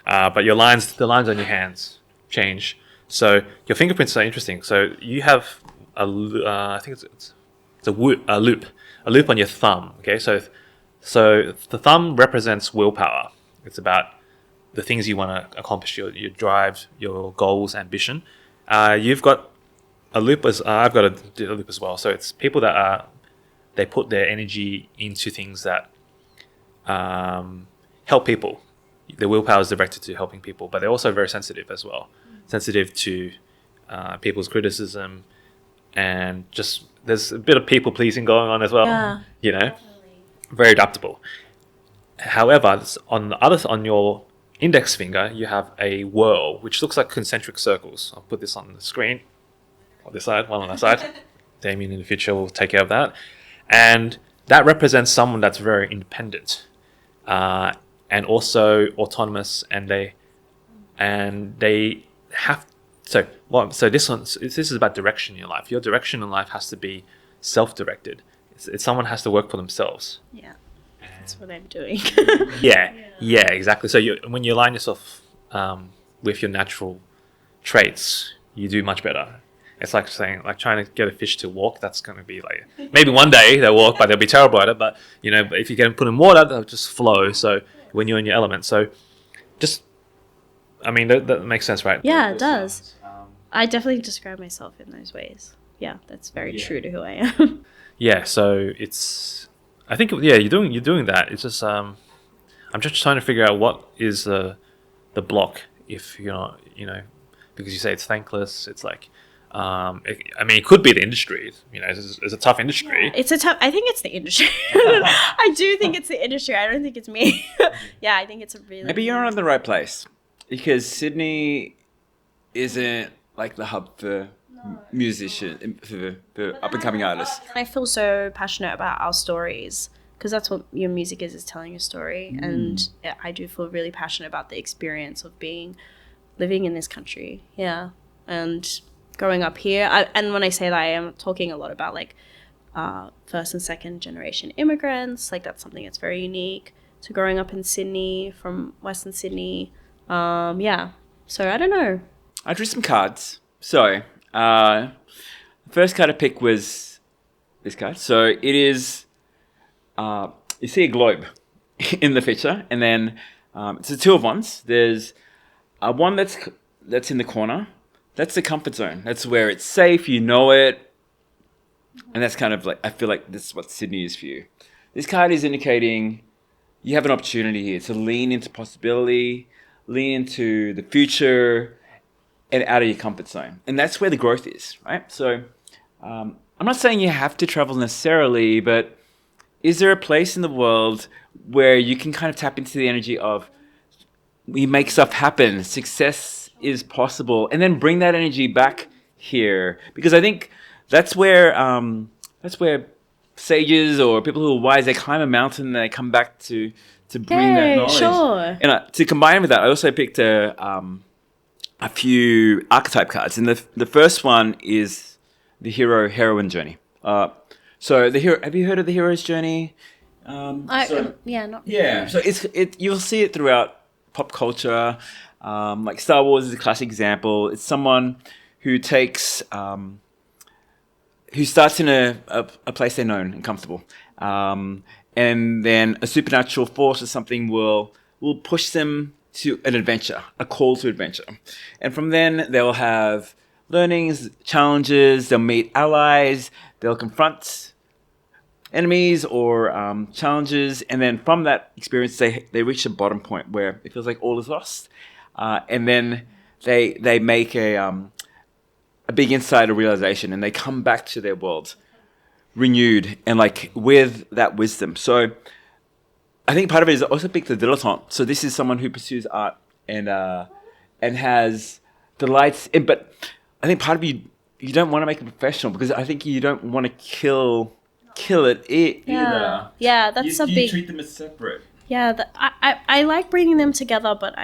A: But the lines on your hands change. So your fingerprints are interesting. So you have I think it's a loop on your thumb. Okay, so the thumb represents willpower. It's about the things you want to accomplish, your drive, your goals, ambition. You've got a loop I've got a loop as well. So it's people that they put their energy into things that help people. Their willpower is directed to helping people, but they're also very sensitive as well. Sensitive to people's criticism, and just there's a bit of people pleasing going on as well. Yeah, definitely. Very adaptable. However, on your index finger, you have a whirl, which looks like concentric circles. I'll put this on the screen. On this side, one on that side. Damien in the future will take care of that. And that represents someone that's very independent and also autonomous, and they have... So this is about direction in your life. Your direction in life has to be self-directed. Someone has to work for themselves.
C: Yeah. That's what I'm doing.
A: yeah, exactly. So when you align yourself with your natural traits, you do much better. It's like trying to get a fish to walk. That's going to be like, maybe one day they'll walk, but they'll be terrible at it. But if you get them put in water, they'll just flow. So when you're in your element, so that makes sense, right?
C: Yeah, it does. I definitely describe myself in those ways. Yeah, that's very true to who I am.
A: Yeah, so I think you're doing that. It's just I'm just trying to figure out what is the block if you're not, because you say it's thankless, it's like, it could be the industry. It's a tough industry.
C: Yeah, I think it's the industry. I do think it's the industry. I don't think it's me. Yeah, I think it's a really.
B: Maybe you're in the right place, because Sydney isn't like the hub for musician for up and coming artists.
C: I feel so passionate about our stories, because that's what your music is telling a story. And I do feel really passionate about the experience of living in this country. Yeah. And growing up here. And when I say that, I am talking a lot about like first and second generation immigrants. Like that's something that's very unique to growing up in Sydney, from Western Sydney. Yeah. So I don't know.
B: I drew some cards. So the first card I picked was this card. So it is, you see a globe in the picture, and then it's a 2 of wands. There's one that's in the corner. That's the comfort zone. That's where it's safe, you know it. And that's kind of like, I feel like this is what Sydney is for you. This card is indicating you have an opportunity here to lean into possibility, lean into the future, and out of your comfort zone. And that's where the growth is, right? So I'm not saying you have to travel necessarily, but is there a place in the world where you can kind of tap into the energy of we make stuff happen, success is possible, and then bring that energy back here? Because I think that's where sages or people who are wise, they climb a mountain and they come back to bring that knowledge.
C: Sure.
B: And to combine with that, I also picked a few archetype cards, and the first one is the hero-heroine journey. So the hero, have you heard of the hero's journey?
C: Not.
B: Yeah. So you'll see it throughout pop culture. Like Star Wars is a classic example. It's someone who takes, who starts in a place they're known and comfortable, and then a supernatural force or something will push them to an adventure, a call to adventure. And from then they'll have learnings, challenges, they'll meet allies, they'll confront enemies or challenges. And then from that experience, they reach a bottom point where it feels like all is lost. And then they make a big insider realization, and they come back to their world renewed and like with that wisdom. So I think part of it is also pick the dilettante. So this is someone who pursues art and has delights in, but I think part of you don't want to make it professional, because I think you don't want to kill it either.
C: Yeah, that's a big.
B: You treat them as separate.
C: Yeah, I like bringing them together, but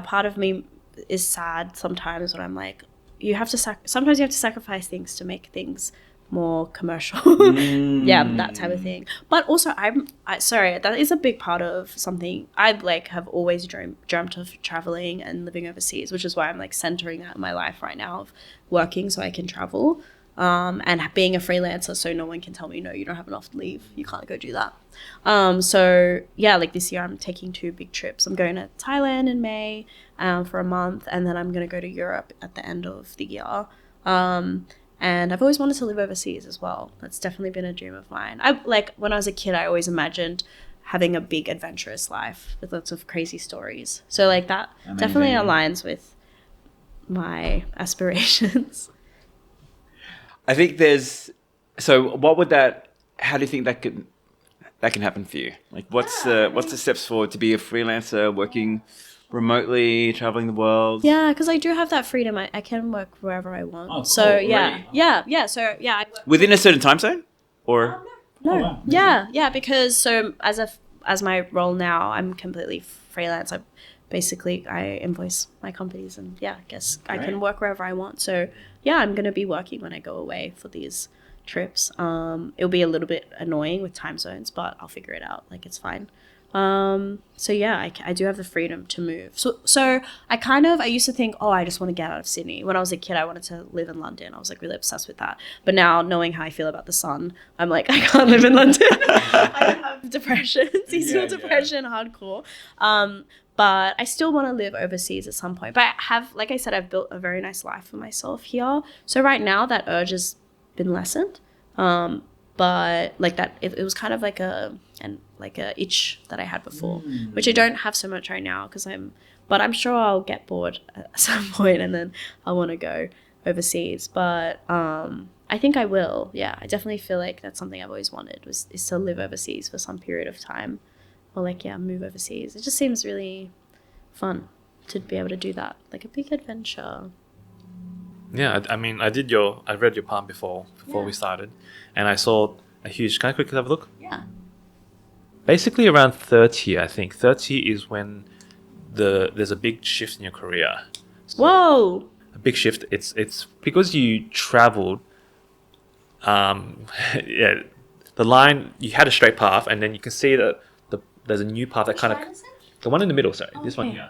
C: part of me is sad sometimes when I'm like, sometimes you have to sacrifice things to make things more commercial. Yeah, that type of thing. But also sorry, that is a big part of something I like have always dreamt of, traveling and living overseas, which is why I'm like centering that in my life right now, of working so I can travel, and being a freelancer so no one can tell me, no, you don't have enough leave, you can't go do that. So yeah, like this year I'm taking 2 big trips. I'm going to Thailand in May for a month, and then I'm going to go to Europe at the end of the year. And I've always wanted to live overseas as well. That's definitely been a dream of mine. When I was a kid, I always imagined having a big adventurous life with lots of crazy stories. So like that definitely aligns with my aspirations.
B: I think how do you think that can happen for you? Like what's the steps forward to be a freelancer working remotely, traveling the world?
C: Yeah, because I do have that freedom. I can work wherever I want. Oh, cool. So
B: Really?
C: yeah. So yeah.
B: Within a certain time zone, or
C: no.
D: Oh, wow.
C: Yeah. Because so as my role now, I'm completely freelance. I invoice my companies, and I guess I can work wherever I want. So yeah, I'm gonna be working when I go away for these trips. It'll be a little bit annoying with time zones, but I'll figure it out. Like it's fine. So yeah, I do have the freedom to move. So I used to think, I just want to get out of Sydney. When I was a kid, I wanted to live in London. I was like really obsessed with that. But now knowing how I feel about the sun, I'm like, I can't live in London. I have depression, seasonal depression, hardcore. But I still want to live overseas at some point. But like I said, I've built a very nice life for myself here. So right now that urge has been lessened. But like that, it was kind of like a itch that I had before, which I don't have so much right now because I'm But I'm sure I'll get bored at some point and then I want to go overseas. But I think I will. Yeah, I definitely feel like that's something I've always wanted is to live overseas for some period of time, or like move overseas. It just seems really fun to be able to do that, like a big adventure.
A: Yeah, I mean, I read your palm before we started, and I saw a huge. Can I quickly have a look?
C: Yeah.
A: Basically, around 30, I think 30 is when there's a big shift in your career. So
C: Whoa.
A: a big shift. It's because you traveled. Yeah, the line you had a straight path, and then you can see that there's a new path that kind of the one in the middle. Sorry, this one here.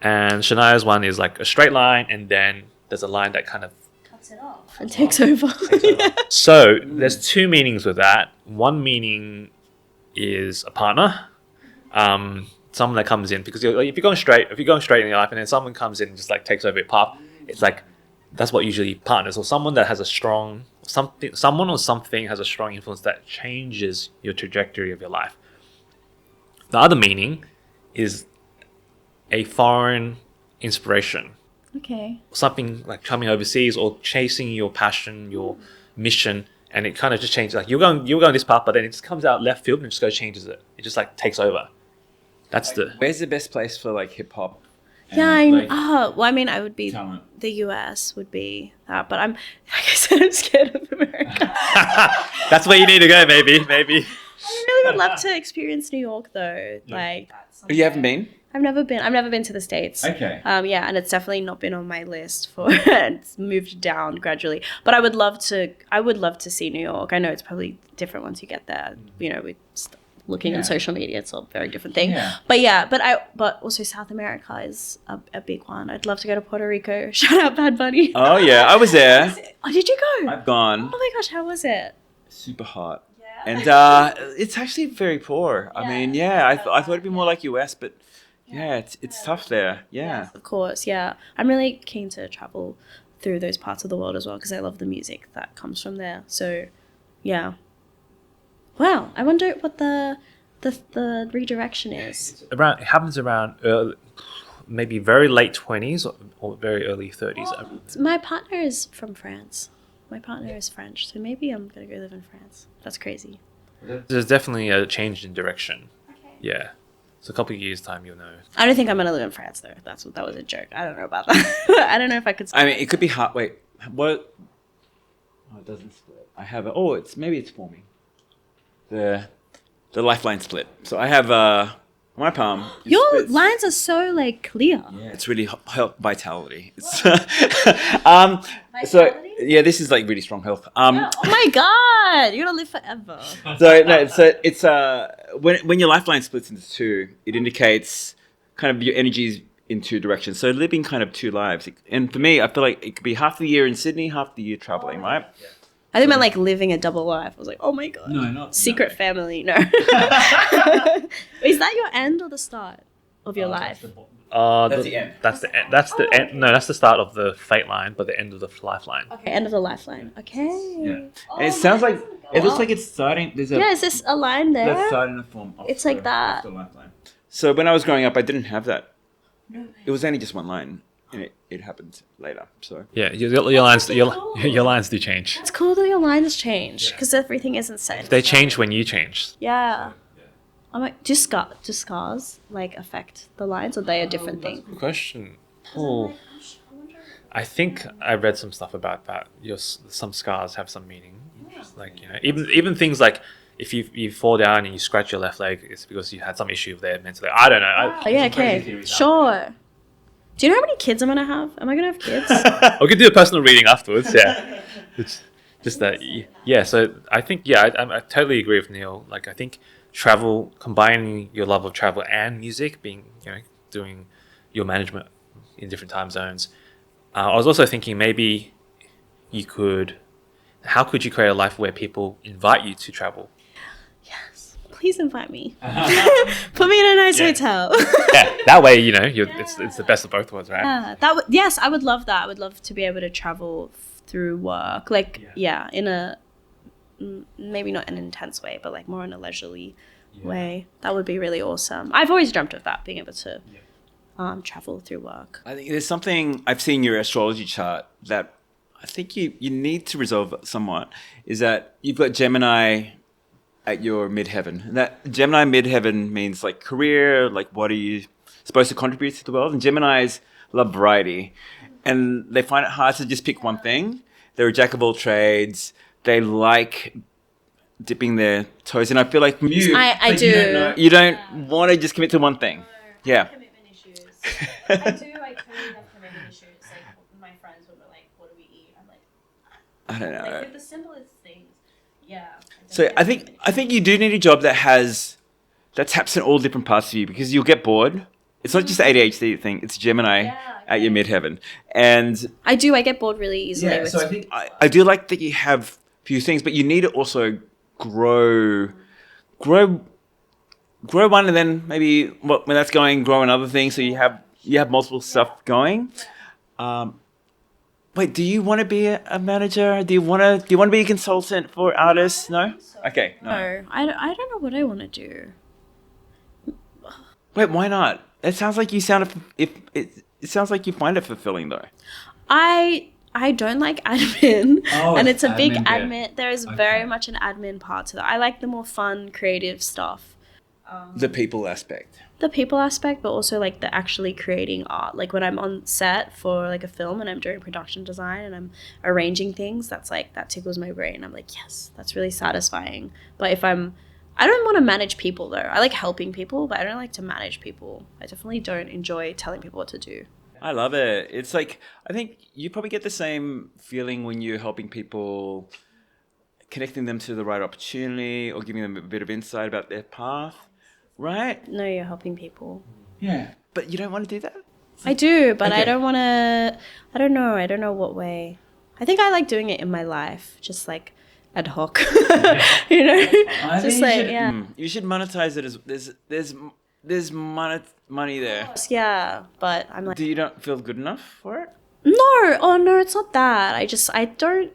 A: And Shania's one is like a straight line, and then there's a line that kind of
C: Cuts it off and takes over.
A: So there's two meanings with that. One meaning is a partner, someone that comes in because if you're going straight in your life, and then someone comes in and just like takes over your path, it's like that's what usually partners, or someone that has a strong someone or something has a strong influence that changes your trajectory of your life. The other meaning is a foreign inspiration.
C: Okay.
A: Something like coming overseas or chasing your passion, your mission, and it kind of just changes. Like you're going this path, but then it just comes out left field and just changes it. It just like takes over. That's
B: Where's the best place for like hip hop?
C: Yeah, well, I mean, I would be
B: talent.
C: the US would be that, but like I said, I'm scared of America.
A: That's where you need to go, maybe.
C: I really would love to experience New York, though. Like,
B: You haven't been?
C: I've never been to the States.
B: Okay.
C: Yeah, and it's definitely not been on my list for. It's moved down gradually, but I would love to see New York. I know it's probably different once you get there. You know, looking on social media, it's a very different thing.
B: Yeah.
C: But also South America is a big one. I'd love to go to Puerto Rico. Shout out Bad Bunny.
B: Oh yeah, I was there.
C: Oh, did you go?
B: I've gone.
C: Oh my gosh, how was it?
B: Super hot. Yeah. And it's actually very poor. I mean, I thought it'd be more like US, but yeah, it's tough there. Yeah.
C: Yes, of course, yeah. I'm really keen to travel through those parts of the world as well because I love the music that comes from there. So, yeah. Wow, I wonder what the redirection is.
A: It happens around maybe very late 20s or very early 30s.
C: My partner is from France. My partner is French, so maybe I'm gonna go live in France. That's crazy.
A: There's definitely a change in direction.
C: Okay.
A: Yeah. So a couple of years' time, you'll know.
C: I don't think I'm gonna live in France though. That was a joke. I don't know about that. I don't know if I could.
B: I mean, it could be hard. Wait, what? Oh, it doesn't split. I have maybe it's forming. The lifeline split. So I have my palm.
C: Your
B: splits.
C: lines are so like clear.
B: Yeah, it's really health vitality. It's, so yeah, this is like really strong health.
C: Oh my god, you're gonna live forever.
B: So it's when your lifeline splits into two, it indicates kind of your energies in two directions. So living kind of two lives. And for me, I feel like it could be half the year in Sydney, half the year traveling, right?
A: Yeah.
C: I think I meant like living a double life. I was like, oh my god.
B: No, not
C: secret
B: no.
C: family. No. Is that your end or the start of your life?
B: That's the end.
A: That's the end. That's the end. No, that's the start of the fate line, but the end of the lifeline.
C: Okay, end of the lifeline. Okay.
B: Yeah. And it sounds like it looks like it's starting. There's a
C: is this a line there?
B: that's starting to form.
C: It's like that.
B: The lifeline. So when I was growing up, I didn't have that.
C: No way.
B: It was only just one line, and it happened later. So
A: Yeah, your lines your lines do change.
C: It's cool that your lines change because everything isn't set.
A: They change when you change.
C: Yeah. I'm like, do scars like affect the lines, or they a different thing?
A: Good question. Oh, I think I read some stuff about that. Some scars have some meaning. Like even things like if you fall down and you scratch your left leg, it's because you had some issue there mentally. I don't know.
C: Oh yeah, okay, sure. Do you know how many kids I'm gonna have? Am I gonna have kids?
A: We could do a personal reading afterwards. Yeah, it's just that. Yeah, so I think I totally agree with Neil. Like I think travel, combining your love of travel and music, being doing your management in different time zones. I was also thinking maybe how could you create a life where people invite you to travel?
C: Yes, please invite me. Put me in a nice hotel.
A: Yeah, that way it's the best of both worlds, right?
C: Yes, I would love that. I would love to be able to travel through work, like in a maybe not an intense way, but like more in a leisurely way. That would be really awesome. I've always dreamt of that, being able to travel through work.
B: I think there's something I've seen your astrology chart that I think you need to resolve somewhat, is that you've got Gemini at your midheaven. And that Gemini midheaven means like career, like what are you supposed to contribute to the world? And Geminis love variety. And they find it hard to just pick one thing. They're a jack of all trades. They like dipping their toes in. I feel like you,
C: I do.
B: You don't want to just commit to one thing. Yeah.
C: Commitment issues. I totally have commitment issues. Like my friends will be like, "What do we eat?" I'm like,
B: I don't know.
C: like the simplest things. Yeah.
B: So I think you do need a job that taps in all different parts of you, because you'll get bored. It's not just the ADHD thing; it's Gemini at your midheaven, and
C: I get bored really easily.
B: yeah. So I think I do like that you have a few things, but you need to also grow one, and then maybe when that's going, grow another thing. So you have multiple stuff going. Wait, do you want to be a manager? Do you want to be a consultant for artists? No? Okay.
C: No, I don't know what I want to do.
B: Wait, why not? It sounds like it sounds like you find it fulfilling though.
C: I don't like admin, and it's a big
B: admin bit.
C: admin. There is very much an admin part to that. I like the more fun, creative stuff.
B: The people aspect.
C: The people aspect, but also like the actually creating art. Like when I'm on set for like a film and I'm doing production design and I'm arranging things, that tickles my brain. I'm like, yes, that's really satisfying. But I don't want to manage people though. I like helping people, but I don't like to manage people. I definitely don't enjoy telling people what to do.
B: I love it. It's like, I think you probably get the same feeling when you're helping people, connecting them to the right opportunity or giving them a bit of insight about their path, right?
C: No, you're helping people.
B: Yeah. But you don't want to do that?
C: I do, but
B: Okay.
C: I don't want to, I don't know what way. I think I like doing it in my life, just like ad hoc, you know? Just like, yeah.
B: You should monetize it as there's money there.
C: Yeah, but I'm like,
B: Do you not feel good enough for it?
C: no, it's not that. I don't,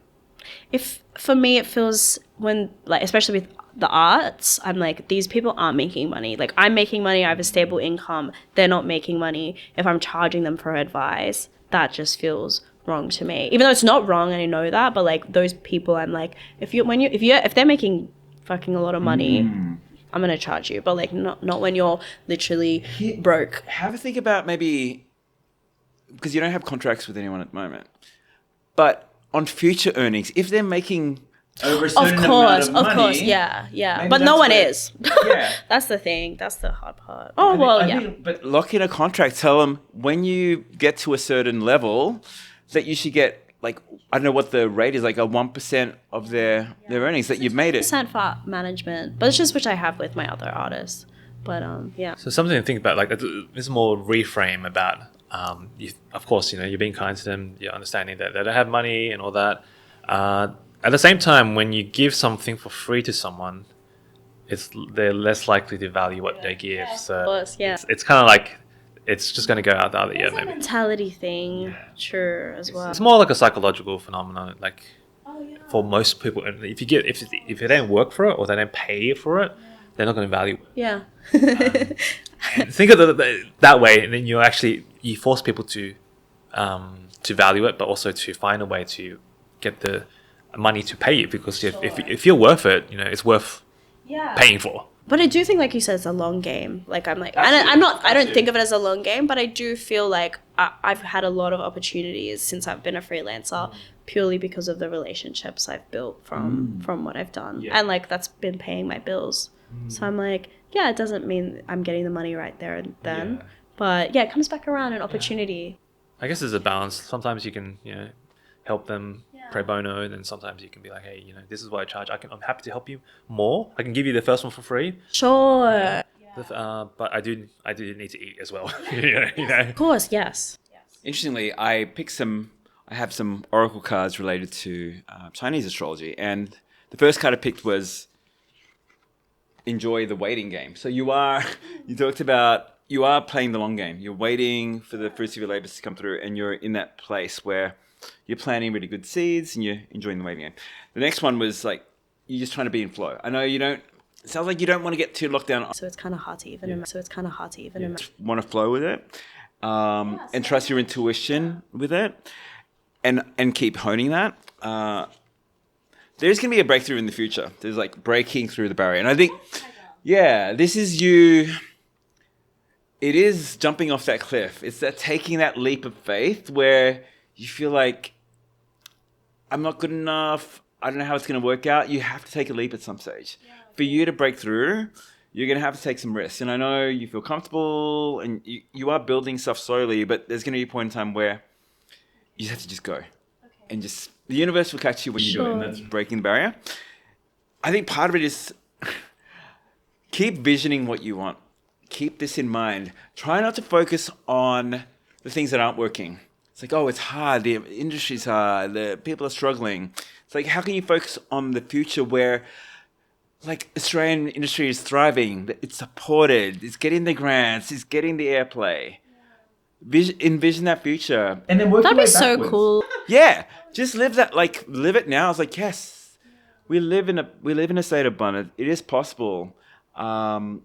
C: if for me it feels when, like, especially with the arts, I'm like, these people aren't making money. Like, I'm making money, I have a stable income, they're not making money. If I'm charging them for advice, that just feels wrong to me. Even though it's not wrong and I know that, but like those people, I'm like, if they're making fucking a lot of money, I'm gonna charge you, but like not when you're literally broke.
B: Have a think about maybe, because you don't have contracts with anyone at the moment, but on future earnings, if they're making over a certain amount of money,
C: of course, yeah.
B: maybe
C: But no
B: that's
C: one
B: where-
C: is.
B: Yeah.
C: That's the thing. That's the hard part.
B: I think- but lock in a contract. Tell them when you get to a certain level that you should get, like, I don't know what the rate is, like a 1% of their earnings that you've made it.
C: percent for management, but it's just which I have with my other artists. But yeah.
A: So something to think about, like this more reframe about, of course, you're being kind to them, you're understanding that they don't have money and all that. At the same time, when you give something for free to someone, they're less likely to value what they give. So
C: Of course, yeah.
A: it's kind of like, it's just going to go out the other year,
C: It's a
A: maybe.
C: mentality thing, true, as well.
A: It's more like a psychological phenomenon, like for most people. And if they don't work for it or they don't pay for it, they're not going to value it.
C: Yeah.
A: Think of that way, and then you force people to value it, but also to find a way to get the money to pay you, because if you're worth it, it's worth paying for.
C: But I do think, like you said, it's a long game. Like, I'm like, I don't think of it as a long game, but I do feel like I've had a lot of opportunities since I've been a freelancer, purely because of the relationships I've built from what I've done.
A: Yeah.
C: And like, that's been paying my bills. So I'm like, yeah, it doesn't mean I'm getting the money right there and then.
A: Yeah.
C: But yeah, it comes back around, an opportunity.
A: I guess there's a balance. Sometimes you can, help them pro bono, and then sometimes you can be like, hey, this is what I charge. I'm happy to help you more. I can give you the first one for free.
C: Sure.
A: But I do need to eat as well.
C: Of course, yes.
B: Interestingly, I have some oracle cards related to Chinese astrology, and the first card I picked was enjoy the waiting game. So you talked about, you are playing the long game. You're waiting for the fruits of your labors to come through, and you're in that place where you're planting really good seeds and you're enjoying the waiting game. The next one was like, you're just trying to be in flow. I know it sounds like you don't want to get too locked down.
C: So it's kind of hard to even imagine.
B: Want to flow with it. and trust your intuition with it, and keep honing that. There's going to be a breakthrough in the future. There's like breaking through the barrier. And I think, this is you. It is jumping off that cliff. It's that taking that leap of faith where you feel like, I'm not good enough. I don't know how it's going to work out. You have to take a leap at some stage. For you to break through, you're going to have to take some risks. And I know you feel comfortable and you are building stuff slowly, but there's going to be a point in time where you have to just go. And just, the universe will catch you when you do it, and that's breaking the barrier. I think part of it is keep visioning what you want. Keep this in mind. Try not to focus on the things that aren't working. It's like, oh, it's hard. The industry's hard. The people are struggling. It's like, how can you focus on the future where, like, Australian industry is thriving? It's supported. It's getting the grants. It's getting the airplay. Envision that future, and then work.
C: That'd be so cool.
B: Yeah, just live it now. I was like, yes, we live in a state of abundance. It is possible. So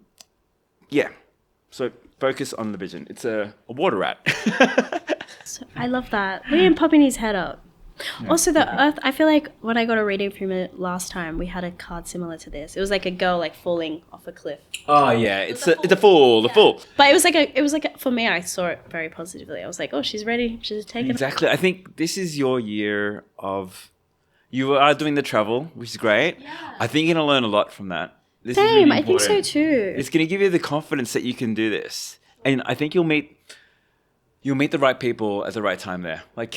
B: focus on the vision. It's a water rat.
C: So I love that. Liam popping his head up. Yeah, also, the Earth. I feel like when I got a reading from it last time, we had a card similar to this. It was like a girl like falling off a cliff.
B: Oh yeah, it's a fool. The fool.
C: But it was like for me, I saw it very positively. I was like, oh, she's ready. She's taking
B: exactly. I think this is your year of. You are doing the travel, which is great. Yeah. I think you're gonna learn a lot from that. This is really
C: I think so too.
B: It's gonna give you the confidence that you can do this, and I think you'll meet the right people at the right time there. Like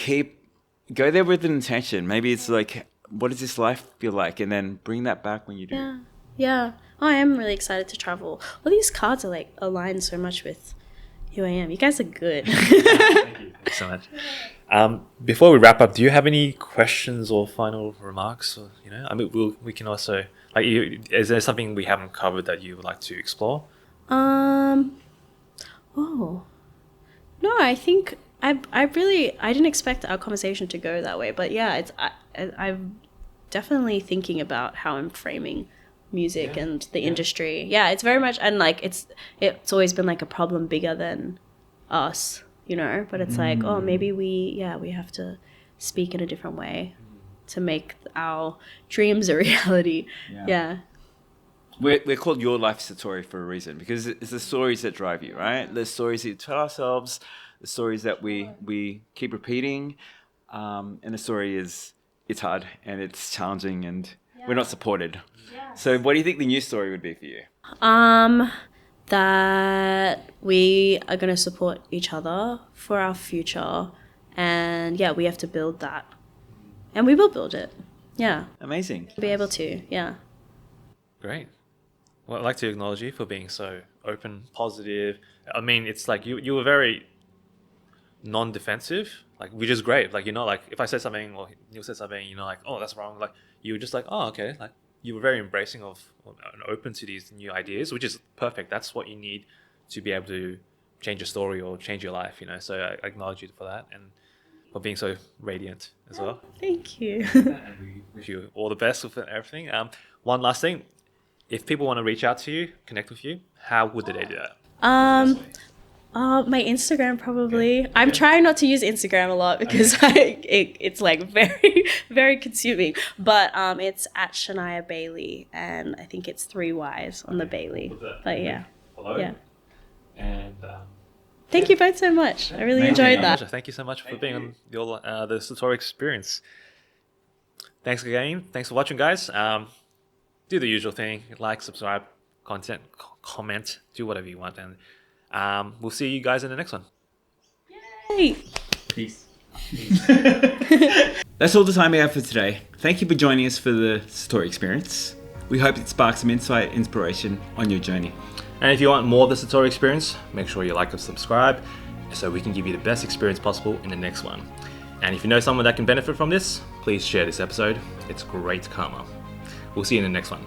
B: go there with an intention. Maybe it's like, what does this life feel like? And then bring that back when you do.
C: Yeah. Oh, I am really excited to travel. All these cards are like aligned so much with who I am. You guys are good.
A: Thank you so much. Before we wrap up, do you have any questions or final remarks? Or, I mean, we can also, like, is there something we haven't covered that you would like to explore?
C: No, I think I didn't expect our conversation to go that way, but yeah, I'm definitely thinking about how I'm framing music and the industry. Yeah, it's very much, and like it's always been like a problem bigger than us, but it's like, oh, maybe we have to speak in a different way to make our dreams a reality. Yeah.
B: We're called Your Life Satori for a reason, because it's the stories that drive you, right? The stories that you tell ourselves, the stories that we keep repeating, and the story it's hard and it's challenging and we're not supported. Yes. So what do you think the new story would be for you?
C: That we are going to support each other for our future, and we have to build that, and we will build it. Yeah.
B: Amazing.
C: Be able to. Yeah.
A: Great. Well, I'd like to acknowledge you for being so open, positive. I mean, it's like you were very non-defensive, like, which is great. Like, like if I said something or Neil said something, like, oh, that's wrong. Like, you were just like, oh, okay. Like, you were very embracing of and open to these new ideas, which is perfect. That's what you need to be able to change your story or change your life, So I acknowledge you for that and for being so radiant as well.
C: Thank you.
A: And we wish you all the best with everything. One last thing. If people want to reach out to you, connect with you, how would they do that?
C: My Instagram probably. Okay. I'm trying not to use Instagram a lot because it's like very, very consuming. But it's at Shania Bailey, and I think it's 3 Y's on the Bailey. But yeah.
A: Hello.
C: Yeah.
A: And
C: thank you both so much. I really enjoyed that.
A: Thank you so much for being on the Satori Experience. Thanks again. Thanks for watching, guys. Do the usual thing: like, subscribe, comment, do whatever you want, and we'll see you guys in the next one.
C: Yay!
B: Peace. That's all the time we have for today. Thank you for joining us for the Satori Experience. We hope it sparks some insight, inspiration on your journey.
A: And if you want more of the Satori Experience, make sure you like and subscribe so we can give you the best experience possible in the next one. And if you know someone that can benefit from this, please share this episode. It's great karma. We'll see you in the next one.